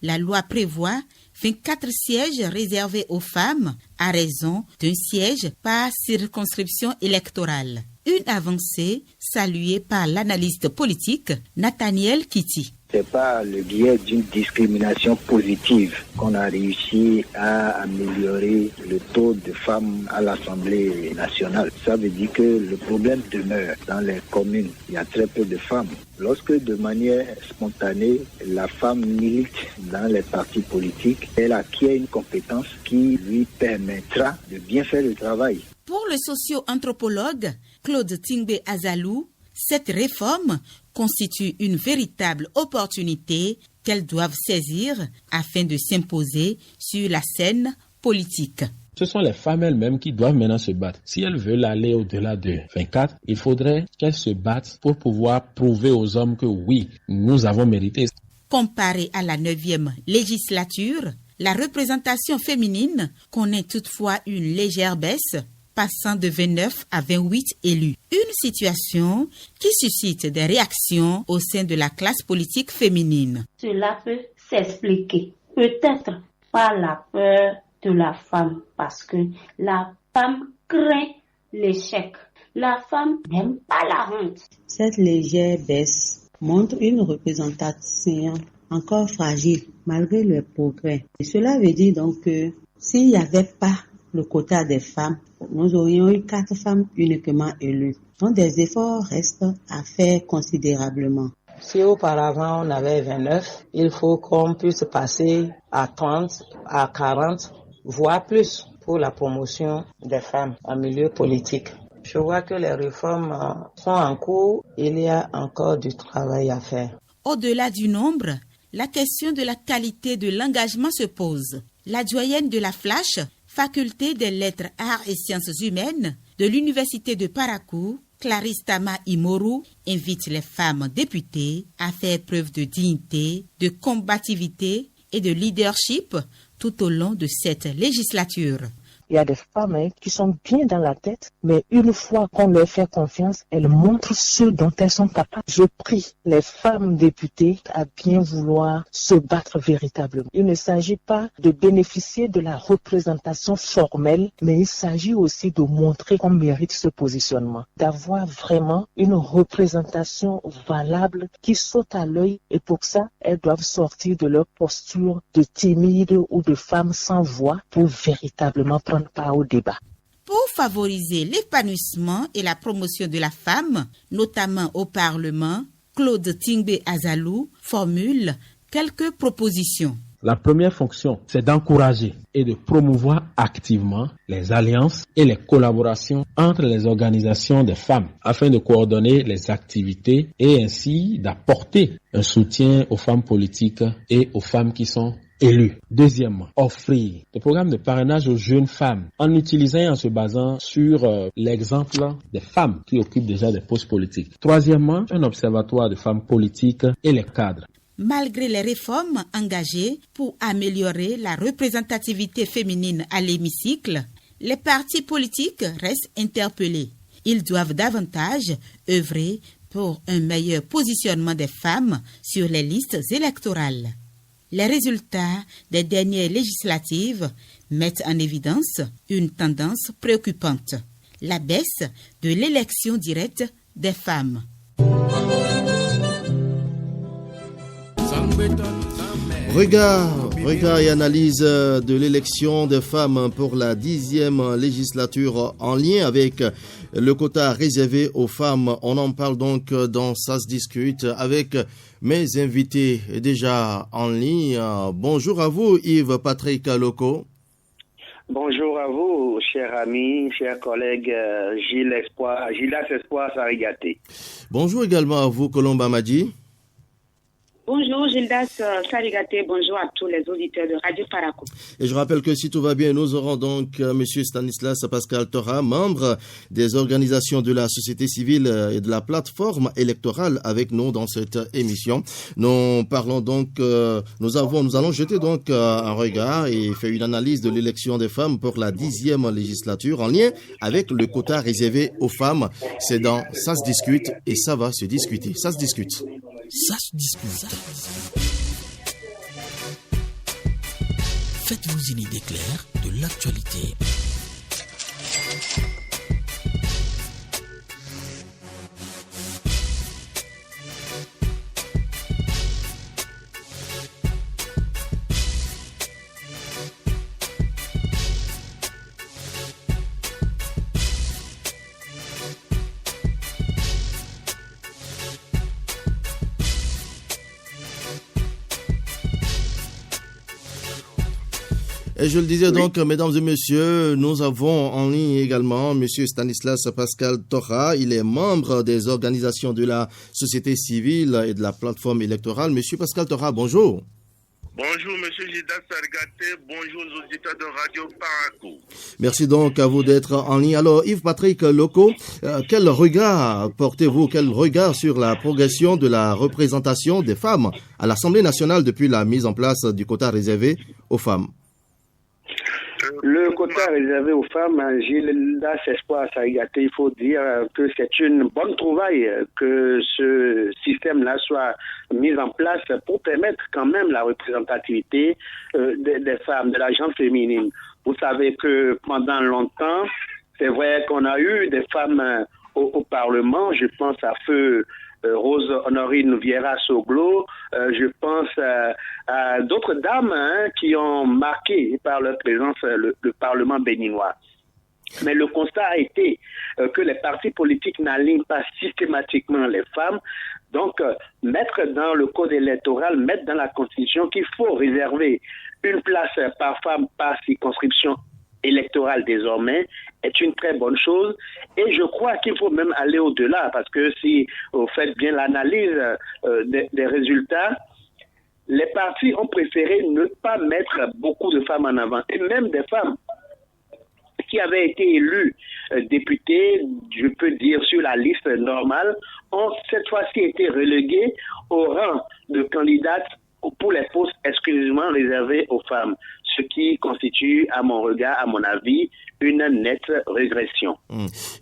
La loi prévoit 24 sièges réservés aux femmes à raison d'un siège par circonscription électorale. Une avancée saluée par l'analyste politique Nathaniel Kitty. C'est par le biais d'une discrimination positive qu'on a réussi à améliorer le taux de femmes à l'Assemblée nationale. Ça veut dire que le problème demeure dans les communes. Il y a très peu de femmes. Lorsque de manière spontanée, la femme milite dans les partis politiques, elle acquiert une compétence qui lui permettra de bien faire le travail. Pour le socio-anthropologue Claude Tingbe Azalou, cette réforme constitue une véritable opportunité qu'elles doivent saisir afin de s'imposer sur la scène politique. Ce sont les femmes elles-mêmes qui doivent maintenant se battre. Si elles veulent aller au-delà de 24, il faudrait qu'elles se battent pour pouvoir prouver aux hommes que oui, nous avons mérité. Comparé à la 9e législature, la représentation féminine connaît toutefois une légère baisse, passant de 29 à 28 élus. Une situation qui suscite des réactions au sein de la classe politique féminine. Cela peut s'expliquer, peut-être par la peur de la femme, parce que la femme craint l'échec. La femme n'aime pas la honte. Cette légère baisse montre une représentation encore fragile malgré le progrès. Et cela veut dire donc que s'il n'y avait pas le quota des femmes, nous aurions eu 4 femmes uniquement élues. Donc des efforts restent à faire considérablement. Si auparavant on avait 29, il faut qu'on puisse passer à 30, à 40, voire plus pour la promotion des femmes en milieu politique. Je vois que les réformes sont en cours, il y a encore du travail à faire. Au-delà du nombre, la question de la qualité de l'engagement se pose. La doyenne de la Flash, faculté des lettres, arts et sciences humaines de l'université de Parakou, Clarisse Tama Imoru, invite les femmes députées à faire preuve de dignité, de combativité et de leadership tout au long de cette législature. Il y a des femmes qui sont bien dans la tête, mais une fois qu'on leur fait confiance, elles montrent ce dont elles sont capables. Je prie les femmes députées à bien vouloir se battre véritablement. Il ne s'agit pas de bénéficier de la représentation formelle, mais il s'agit aussi de montrer qu'on mérite ce positionnement, d'avoir vraiment une représentation valable qui saute à l'œil, et pour ça, elles doivent sortir de leur posture de timide ou de femme sans voix pour véritablement prendre part au débat. Pour favoriser l'épanouissement et la promotion de la femme, notamment au Parlement, Claude Tingbe Azalou formule quelques propositions. La première fonction, c'est d'encourager et de promouvoir activement les alliances et les collaborations entre les organisations des femmes afin de coordonner les activités et ainsi d'apporter un soutien aux femmes politiques et aux femmes qui sont élus. Deuxièmement, offrir des programmes de parrainage aux jeunes femmes en utilisant et en se basant sur l'exemple des femmes qui occupent déjà des postes politiques. Troisièmement, un observatoire de femmes politiques et les cadres. Malgré les réformes engagées pour améliorer la représentativité féminine à l'hémicycle, les partis politiques restent interpellés. Ils doivent davantage œuvrer pour un meilleur positionnement des femmes sur les listes électorales. Les résultats des dernières législatives mettent en évidence une tendance préoccupante, la baisse de l'élection directe des femmes. Regard Regard et analyse de l'élection des femmes pour la 10e législature en lien avec le quota réservé aux femmes. On en parle donc dans Ça se discute avec mes invités déjà en ligne. Bonjour à vous Yves Patrick Loco. Bonjour à vous, chers amis, chers collègues, Gildas Espoir Sarigaté. Bonjour également à vous, Colomba Madi. Bonjour Gildas Sarigaté, bonjour à tous les auditeurs de Radio Parakou. Et je rappelle que si tout va bien, nous aurons donc M. Stanislas Pascal Torra, membre des organisations de la société civile et de la plateforme électorale avec nous dans cette émission. Nous parlons donc, nous allons jeter donc un regard et faire une analyse de l'élection des femmes pour la 10e législature en lien avec le quota réservé aux femmes. C'est dans Ça se discute et ça va se discuter. Ça se discute. Ça se discute. Faites-vous une idée claire de l'actualité. Et je le disais donc, mesdames et messieurs, nous avons en ligne également monsieur Stanislas Pascal Torra. Il est membre des organisations de la société civile et de la plateforme électorale. Monsieur Pascal Torra, bonjour. Bonjour, monsieur Gildas Sarigaté. Bonjour aux auditeurs de Radio Parakou. Merci donc à vous d'être en ligne. Alors, Yves Patrick Loco, quel regard portez-vous, quel regard sur la progression de la représentation des femmes à l'Assemblée nationale depuis la mise en place du quota réservé aux femmes? Le quota réservé aux femmes, Gildas Espoir Sarigaté, il faut dire que c'est une bonne trouvaille que ce système-là soit mis en place pour permettre quand même la représentativité des femmes, de la gente féminine. Vous savez que pendant longtemps, c'est vrai qu'on a eu des femmes au Parlement, je pense à feu Rose Honorine Vieira Soglo, je pense à d'autres dames qui ont marqué par leur présence le Parlement béninois. Mais le constat a été que les partis politiques n'alignent pas systématiquement les femmes. Donc, mettre dans le code électoral, mettre dans la Constitution qu'il faut réserver une place par femme par circonscription électorale désormais est une très bonne chose, et je crois qu'il faut même aller au-delà, parce que si vous faites bien l'analyse des résultats, les partis ont préféré ne pas mettre beaucoup de femmes en avant, et même des femmes qui avaient été élues députées, je peux dire sur la liste normale, ont cette fois-ci été reléguées au rang de candidates pour les postes exclusivement réservés aux femmes, ce qui constitue, à mon regard, à mon avis, une nette régression.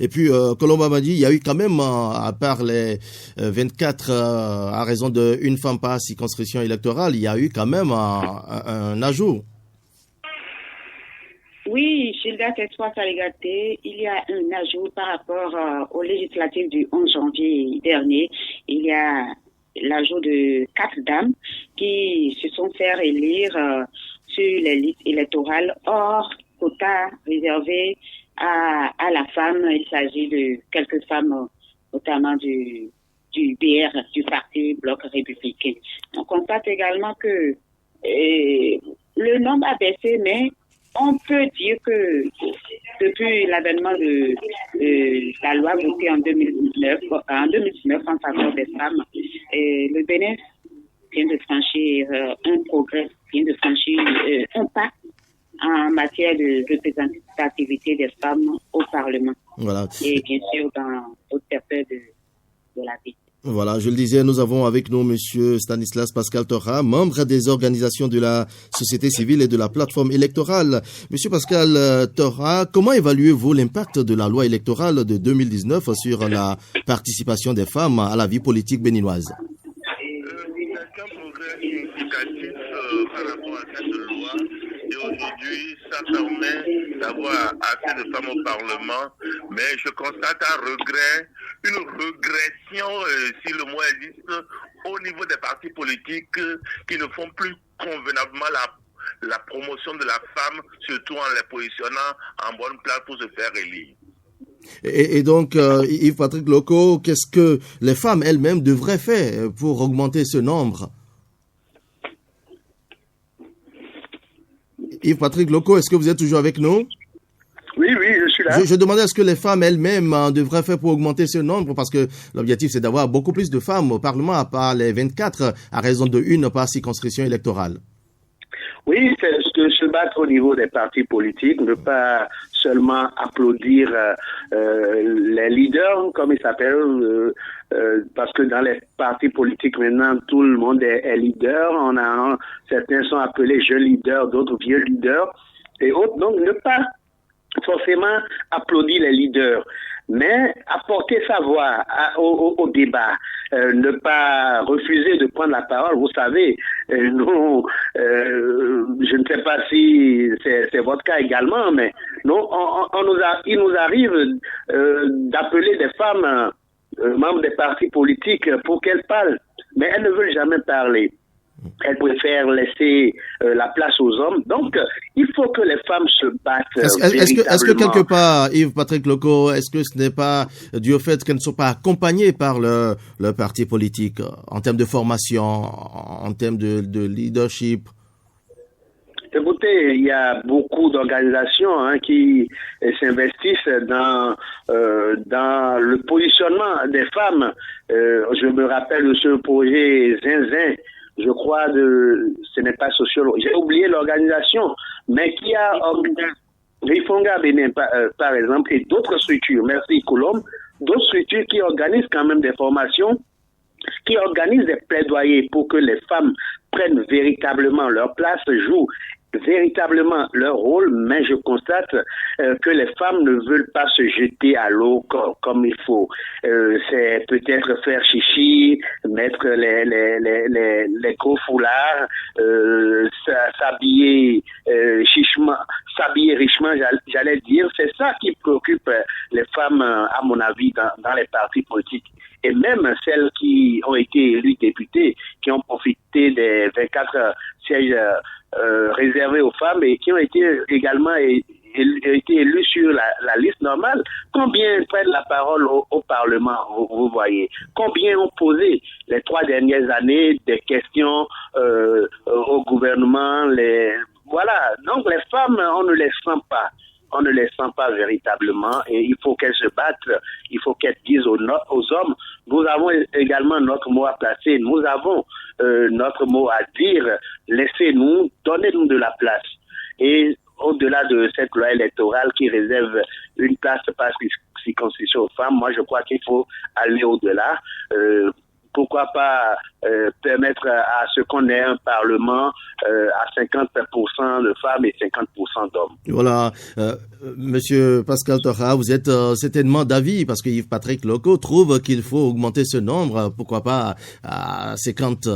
Et puis, Colomba m'a dit, il y a eu quand même, à part les 24, à raison d'une femme par circonscription électorale, il y a eu quand même un ajout. Oui, Gildas Espoir Sarigaté, il y a un ajout par rapport aux législatives du 11 janvier dernier. Il y a l'ajout de 4 dames qui se sont fait élire sur les listes électorales hors quota réservé à la femme. Il s'agit de quelques femmes, notamment du BR, du Parti Bloc Républicain. On constate également que le nombre a baissé, mais on peut dire que depuis l'avènement de la loi votée en 2019 en faveur des femmes, le Bénin vient de franchir un progrès, vient de franchir un pas en matière de représentativité des femmes au Parlement. Voilà. Et bien sûr dans d'autres secteurs de la vie. Voilà, je le disais, nous avons avec nous monsieur Stanislas Pascal Torra, membre des organisations de la société civile et de la plateforme électorale. Monsieur Pascal Torra, comment évaluez-vous l'impact de la loi électorale de 2019 sur la participation des femmes à la vie politique béninoise? C'est un progrès significatif par rapport à cette loi. Et aujourd'hui, ça permet d'avoir assez de femmes au Parlement. Mais je constate une régression, si le mot existe, au niveau des partis politiques qui ne font plus convenablement la promotion de la femme, surtout en les positionnant en bonne place pour se faire élire. Et donc, Yves-Patrick Loco, qu'est-ce que les femmes elles-mêmes devraient faire pour augmenter ce nombre? Yves-Patrick Loco, est-ce que vous êtes toujours avec nous? Oui, je suis là. Je demandais est-ce que les femmes elles-mêmes devraient faire pour augmenter ce nombre, parce que l'objectif c'est d'avoir beaucoup plus de femmes au Parlement, à part les 24, à raison de une par circonscription électorale. Oui, c'est se battre au niveau des partis politiques, ne pas seulement applaudir les leaders, comme ils s'appellent, parce que dans les partis politiques maintenant, tout le monde est leader. Certains sont appelés jeunes leaders, d'autres vieux leaders, et autres. Donc, ne pas forcément applaudir les leaders, mais apporter sa voix au débat, ne pas refuser de prendre la parole. Vous savez, nous, je ne sais pas si c'est votre cas également, mais nous, il nous arrive d'appeler des femmes membres des partis politiques pour qu'elles parlent, mais elles ne veulent jamais parler. Elles préfèrent laisser la place aux hommes. Donc, il faut que les femmes se battent. Est-ce que quelque part, Yves-Patrick Loco, est-ce que ce n'est pas dû au fait qu'elles ne sont pas accompagnées par le parti politique en termes de formation, en termes de leadership? Écoutez, il y a beaucoup d'organisations qui s'investissent dans le positionnement des femmes. Je me rappelle de ce projet Zinzin. Je crois ce n'est pas sociologue. J'ai oublié l'organisation, mais qui a Rifonga Bénin, par exemple, et d'autres structures, merci Colombe, d'autres structures qui organisent quand même des formations, qui organisent des plaidoyers pour que les femmes prennent véritablement leur place, jouent véritablement leur rôle, mais je constate que les femmes ne veulent pas se jeter à l'eau comme il faut. C'est peut-être faire chichi, mettre les gros foulards, s'habiller richement, j'allais dire. C'est ça qui préoccupe les femmes, à mon avis, dans les partis politiques. Et même celles qui ont été élues députées, qui ont profité des 24 sièges réservés aux femmes et qui ont été également été élus sur la liste normale. Combien prennent la parole au Parlement, vous voyez? Combien ont posé les 3 dernières années des questions au gouvernement? Voilà. Donc les femmes, on ne les sent pas. On ne les sent pas véritablement et il faut qu'elles se battent, il faut qu'elles disent aux hommes, nous avons également notre mot à placer, nous avons notre mot à dire, laissez-nous, donnez-nous de la place. Et au-delà de cette loi électorale qui réserve une place par circonscription aux femmes, moi je crois qu'il faut aller au-delà. Pourquoi pas permettre à ce qu'on ait un Parlement à 50% de femmes et 50% d'hommes. Voilà. Monsieur Pascal Torra, vous êtes certainement d'avis parce que Yves-Patrick Loco trouve qu'il faut augmenter ce nombre, pourquoi pas à 50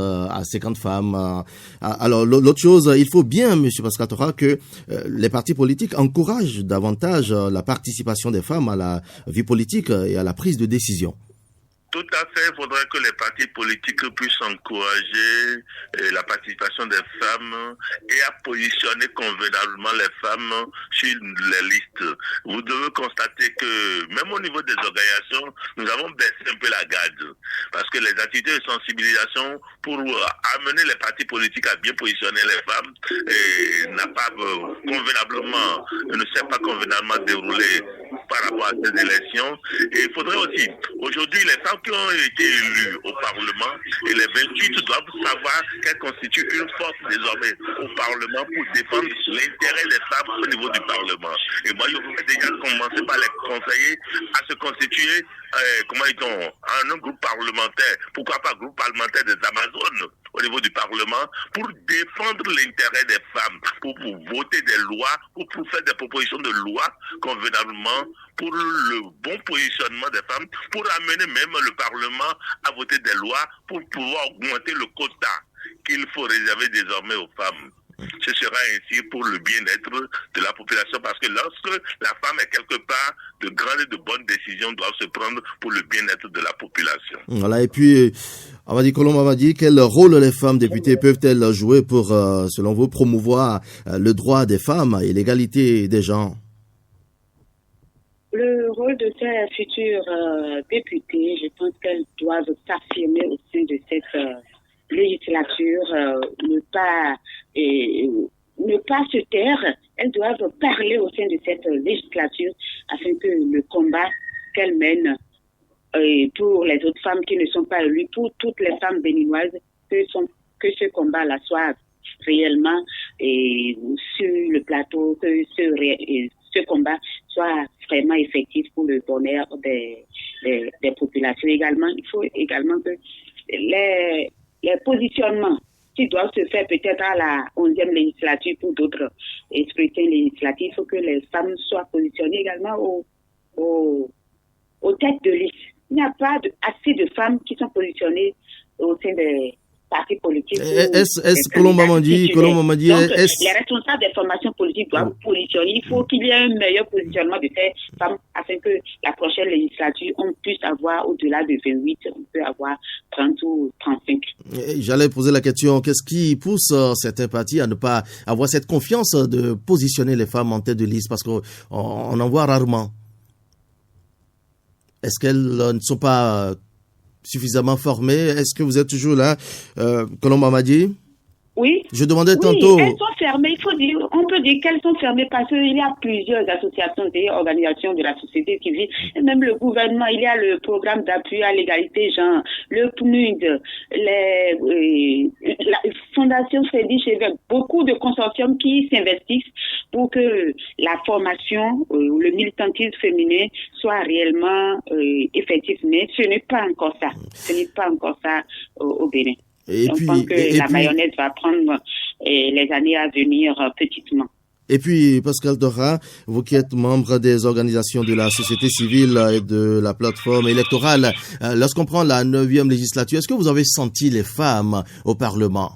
femmes. Alors l'autre chose, il faut bien, monsieur Pascal Torra, que les partis politiques encouragent davantage la participation des femmes à la vie politique et à la prise de décision. Tout à fait, il faudrait que les partis politiques puissent encourager la participation des femmes et à positionner convenablement les femmes sur les listes. Vous devez constater que même au niveau des organisations, nous avons baissé un peu la garde parce que les activités de sensibilisation pour amener les partis politiques à bien positionner les femmes n'a pas convenablement, ne s'est pas convenablement déroulé par rapport à ces élections. Et il faudrait aussi, aujourd'hui, les femmes qui ont été élues au Parlement et les 28 doivent savoir qu'elles constituent une force désormais au Parlement pour défendre l'intérêt des femmes au niveau du Parlement. Et moi, je voudrais déjà commencer par les conseiller à se constituer, en un groupe parlementaire, pourquoi pas groupe parlementaire des Amazones au niveau du Parlement, pour défendre l'intérêt des femmes, pour voter des lois, pour faire des propositions de loi convenablement, pour le bon positionnement des femmes, pour amener même le Parlement à voter des lois, pour pouvoir augmenter le quota qu'il faut réserver désormais aux femmes. Ce sera ainsi pour le bien-être de la population, parce que lorsque la femme est quelque part, de grandes et de bonnes décisions doivent se prendre pour le bien-être de la population. Voilà, et puis Amadi Kolomba Amadi, quel rôle les femmes députées peuvent-elles jouer pour, selon vous, promouvoir le droit des femmes et l'égalité des genres? Le rôle de ces futures députées, je pense qu'elles doivent s'affirmer au sein de cette législature, ne pas se taire. Elles doivent parler au sein de cette législature afin que le combat qu'elles mènent pour les autres femmes qui ne sont pas élues, pour toutes les femmes béninoises, que ce combat-là soit réellement sur le plateau, que ce combat soit vraiment effectif pour le bonheur des populations. Également, il faut également que les positionnements qui doivent se faire peut-être à la 11e législature pour d'autres scrutins législatifs, il faut que les femmes soient positionnées également aux têtes de liste. Il n'y a pas assez de femmes qui sont positionnées au sein des partis politiques. Est-ce Kolomba Amadi, les responsables des formations politiques doivent positionner. Il faut qu'il y ait un meilleur positionnement de ces femmes afin que la prochaine législature, on puisse avoir au-delà de 28, on peut avoir 30 ou 35. J'allais poser la question, qu'est-ce qui pousse certains partis à ne pas avoir cette confiance de positionner les femmes en tête de liste? Parce qu'on en voit rarement. Est-ce qu'elles ne sont pas suffisamment formées? Est-ce que vous êtes toujours là, Kolomba Amadi? Oui. Je demandais tantôt. Elles sont fermées. On peut dire qu'elles sont fermées parce qu'il y a plusieurs associations et organisations de la société civile, et même le gouvernement. Il y a le programme d'appui à l'égalité genre, le PNUD, la Fondation Frédéric Cheveux, beaucoup de consortiums qui s'investissent pour que la formation, le militantisme féminin soit réellement effectif. Mais ce n'est pas encore ça. Ce n'est pas encore ça au Bénin. Je pense que la mayonnaise va prendre les années à venir petitement. Et puis, Pascal Torra, vous qui êtes membre des organisations de la société civile et de la plateforme électorale, lorsqu'on prend la 9e législature, est-ce que vous avez senti les femmes au Parlement?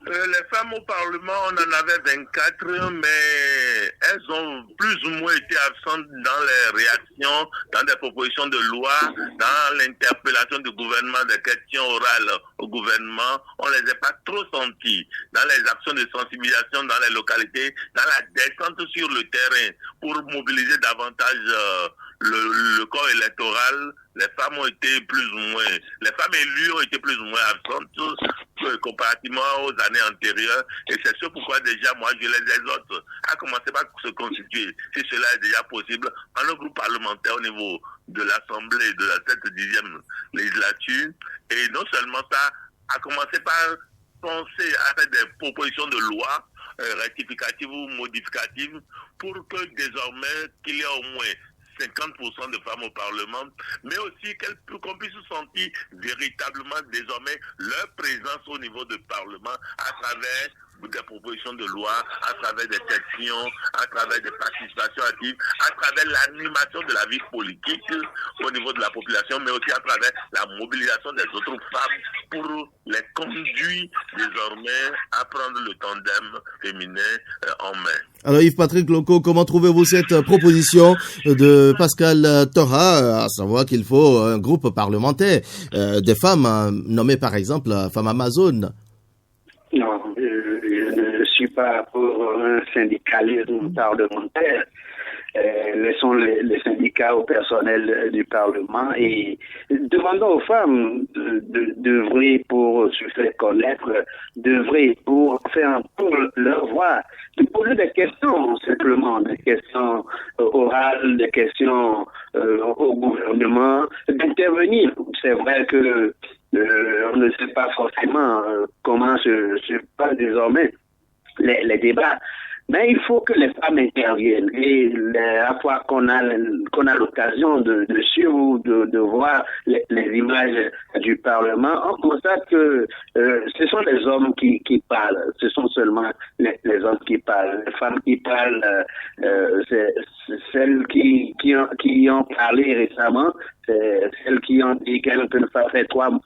Les femmes au Parlement, on en avait 24, mais elles ont plus ou moins été absentes dans les réactions, dans des propositions de loi, dans l'interpellation du gouvernement, des questions orales au gouvernement. On les a pas trop senties dans les actions de sensibilisation dans les localités, dans la descente sur le terrain pour mobiliser davantage le corps électoral. Les femmes ont été plus ou moins, les femmes élues ont été plus ou moins absentes comparativement aux années antérieures. Et c'est ce pourquoi déjà, moi, je les exhorte à commencer par se constituer, si cela est déjà possible, en un groupe parlementaire au niveau de l'Assemblée de cette 10e législature. Et non seulement ça, à commencer par penser à faire des propositions de loi rectificatives ou modificatives pour que désormais, qu'il y ait au moins 50% de femmes au Parlement, mais aussi qu'on puisse sentir véritablement désormais leur présence au niveau du Parlement à travers des propositions de loi, à travers des sessions, à travers des participations actives, à travers l'animation de la vie politique au niveau de la population, mais aussi à travers la mobilisation des autres femmes pour les conduire désormais à prendre le tandem féminin en main. Alors Yves-Patrick Loco, comment trouvez-vous cette proposition de Pascal Torra, à savoir qu'il faut un groupe parlementaire des femmes nommées par exemple Femmes Amazon? Non, je ne suis pas pour un syndicalisme parlementaire. Laissons les syndicats au personnel du Parlement et demandons aux femmes d'œuvrer pour se faire connaître, d'œuvrer pour faire pour leur voix, de poser des questions simplement, des questions orales, des questions au gouvernement, d'intervenir. C'est vrai que on ne sait pas forcément comment se passent désormais les débats. Mais il faut que les femmes interviennent. Et à la fois qu'on a l'occasion de suivre ou de voir les images du Parlement, on constate que ce sont les hommes qui parlent. Ce sont seulement les hommes qui parlent. Les femmes qui parlent, c'est celles qui ont parlé récemment. c'est celles qui ont dit qu'elles ne peuvent pas faire 3 ans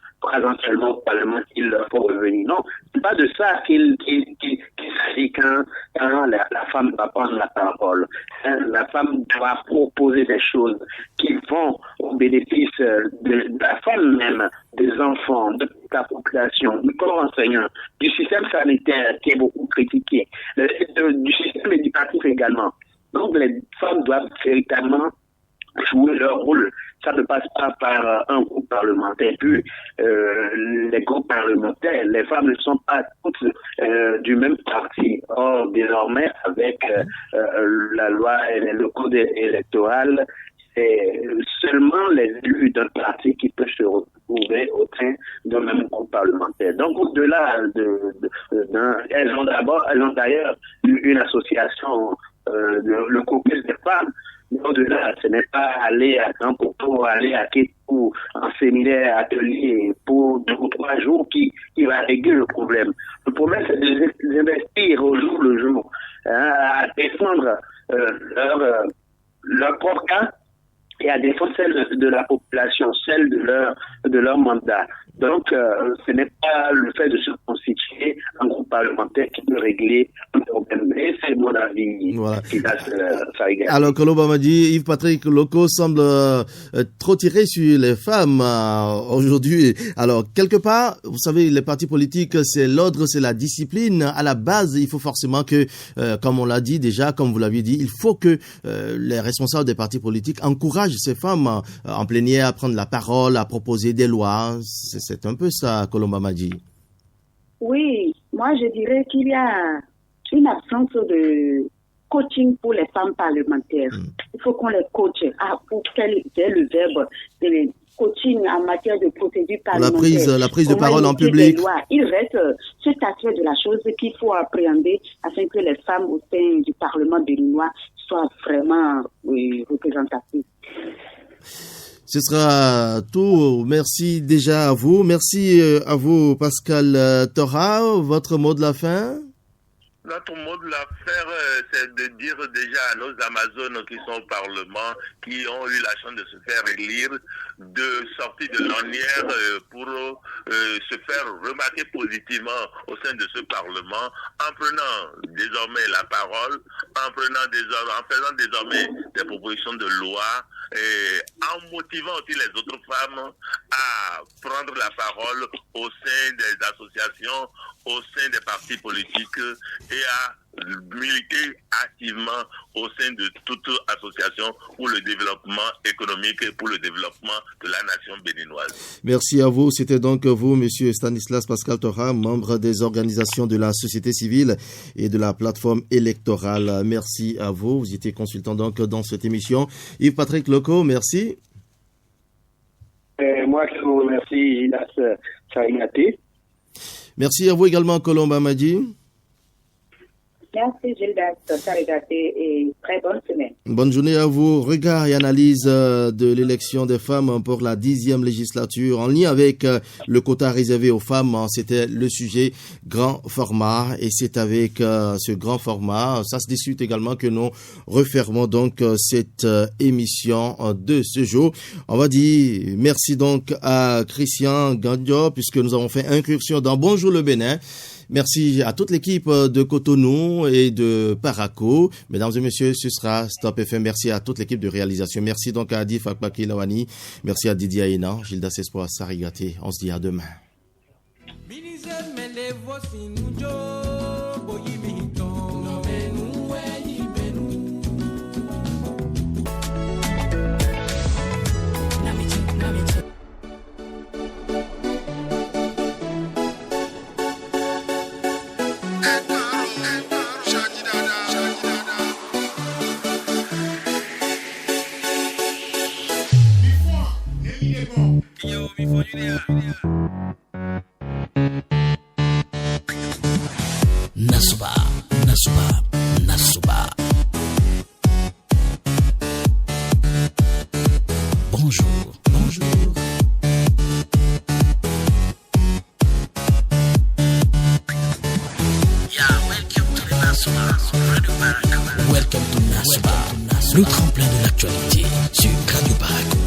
seulement au Parlement qu'il leur faut revenir. Non, c'est pas de ça qu'il s'agit quand la femme va prendre la parole. La femme doit proposer des choses qui vont au bénéfice de la femme même, des enfants, de la population, du corps enseignant, du système sanitaire qui est beaucoup critiqué, du système éducatif également. Donc les femmes doivent véritablement jouer leur rôle. Ça ne passe pas par un groupe parlementaire. Puis les groupes parlementaires, les femmes ne sont pas toutes du même parti. Or, désormais, avec la loi et le code électoral, c'est seulement les élus d'un parti qui peuvent se retrouver au sein d'un même groupe parlementaire. Donc, au-delà elles ont d'ailleurs une association, le caucus des femmes. Au-delà, ce n'est pas aller à Grand Coteau, aller à Kétou, en séminaire, atelier pour 2 ou 3 jours qui va régler le problème. Le problème, c'est d'investir au jour le jour, à défendre leur propre cas et à défendre celle de la population, celle de leur mandat. Donc, ce n'est pas le fait de se constituer un groupe parlementaire qui peut régler un problème. Et c'est mon avis. Voilà. Ça Alors, Kolomba m'a dit, Yves-Patrick Loko semble trop tiré sur les femmes aujourd'hui. Alors, quelque part, vous savez, les partis politiques, c'est l'ordre, c'est la discipline. À la base, il faut forcément que, comme on l'a dit déjà, comme vous l'avez dit, il faut que les responsables des partis politiques encouragent ces femmes en plénière à prendre la parole, à proposer des lois. C'est un peu ça, Kolomba m'a dit. Oui, moi je dirais qu'il y a une absence de coaching pour les femmes parlementaires. Il faut qu'on les coache pour qu'elles aient le verbe de coaching en matière de procédure parlementaire. La prise de parole en public. Il reste cet aspect de la chose qu'il faut appréhender afin que les femmes au sein du Parlement béninois soient vraiment représentatives. Ce sera tout. Merci déjà à vous. Merci à vous, Pascal Tora. Votre mot de la fin? Notre mot de l'affaire, c'est de dire déjà à nos Amazones qui sont au Parlement, qui ont eu la chance de se faire élire, de sortir de l'ornière pour se faire remarquer positivement au sein de ce Parlement, en prenant désormais la parole, en faisant désormais des propositions de loi, et en motivant aussi les autres femmes à prendre la parole au sein des associations, au sein des partis politiques et à militer activement au sein de toute association pour le développement économique et pour le développement de la nation béninoise. Merci à vous. C'était donc vous, Monsieur Stanislas Pascal Tora, membre des organisations de la société civile et de la plateforme électorale. Merci à vous. Vous étiez consultant donc dans cette émission. Yves-Patrick Loko, merci. Moi qui vous remercie, Ilas Saïnaté. Merci à vous également, Kolomba Madi. Merci Gildas Sarigaté et très bonne semaine. Bonne journée à vous. Regard et analyse de l'élection des femmes pour la 10e législature en lien avec le quota réservé aux femmes. C'était le sujet grand format et c'est avec ce grand format, ça se discute également que nous refermons donc cette émission de ce jour. On va dire merci donc à Christian Gandio puisque nous avons fait incursion dans Bonjour le Bénin. Merci à toute l'équipe de Cotonou et de Paraco. Mesdames et messieurs, ce sera Stop FM. Merci à toute l'équipe de réalisation. Merci donc à Adif Akbaki Lawani. Merci à Didier Aina, Gildas Espoir Sarigaté. On se dit à demain. Nasuba. Bonjour. Welcome to Nasuba, le tremplin de l'actualité sur Radio Paraco.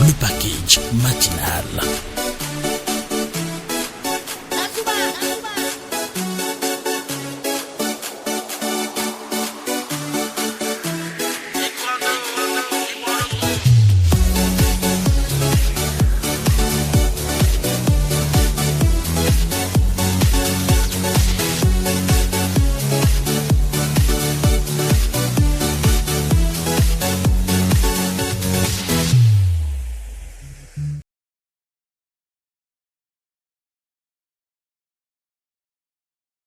le package matinal.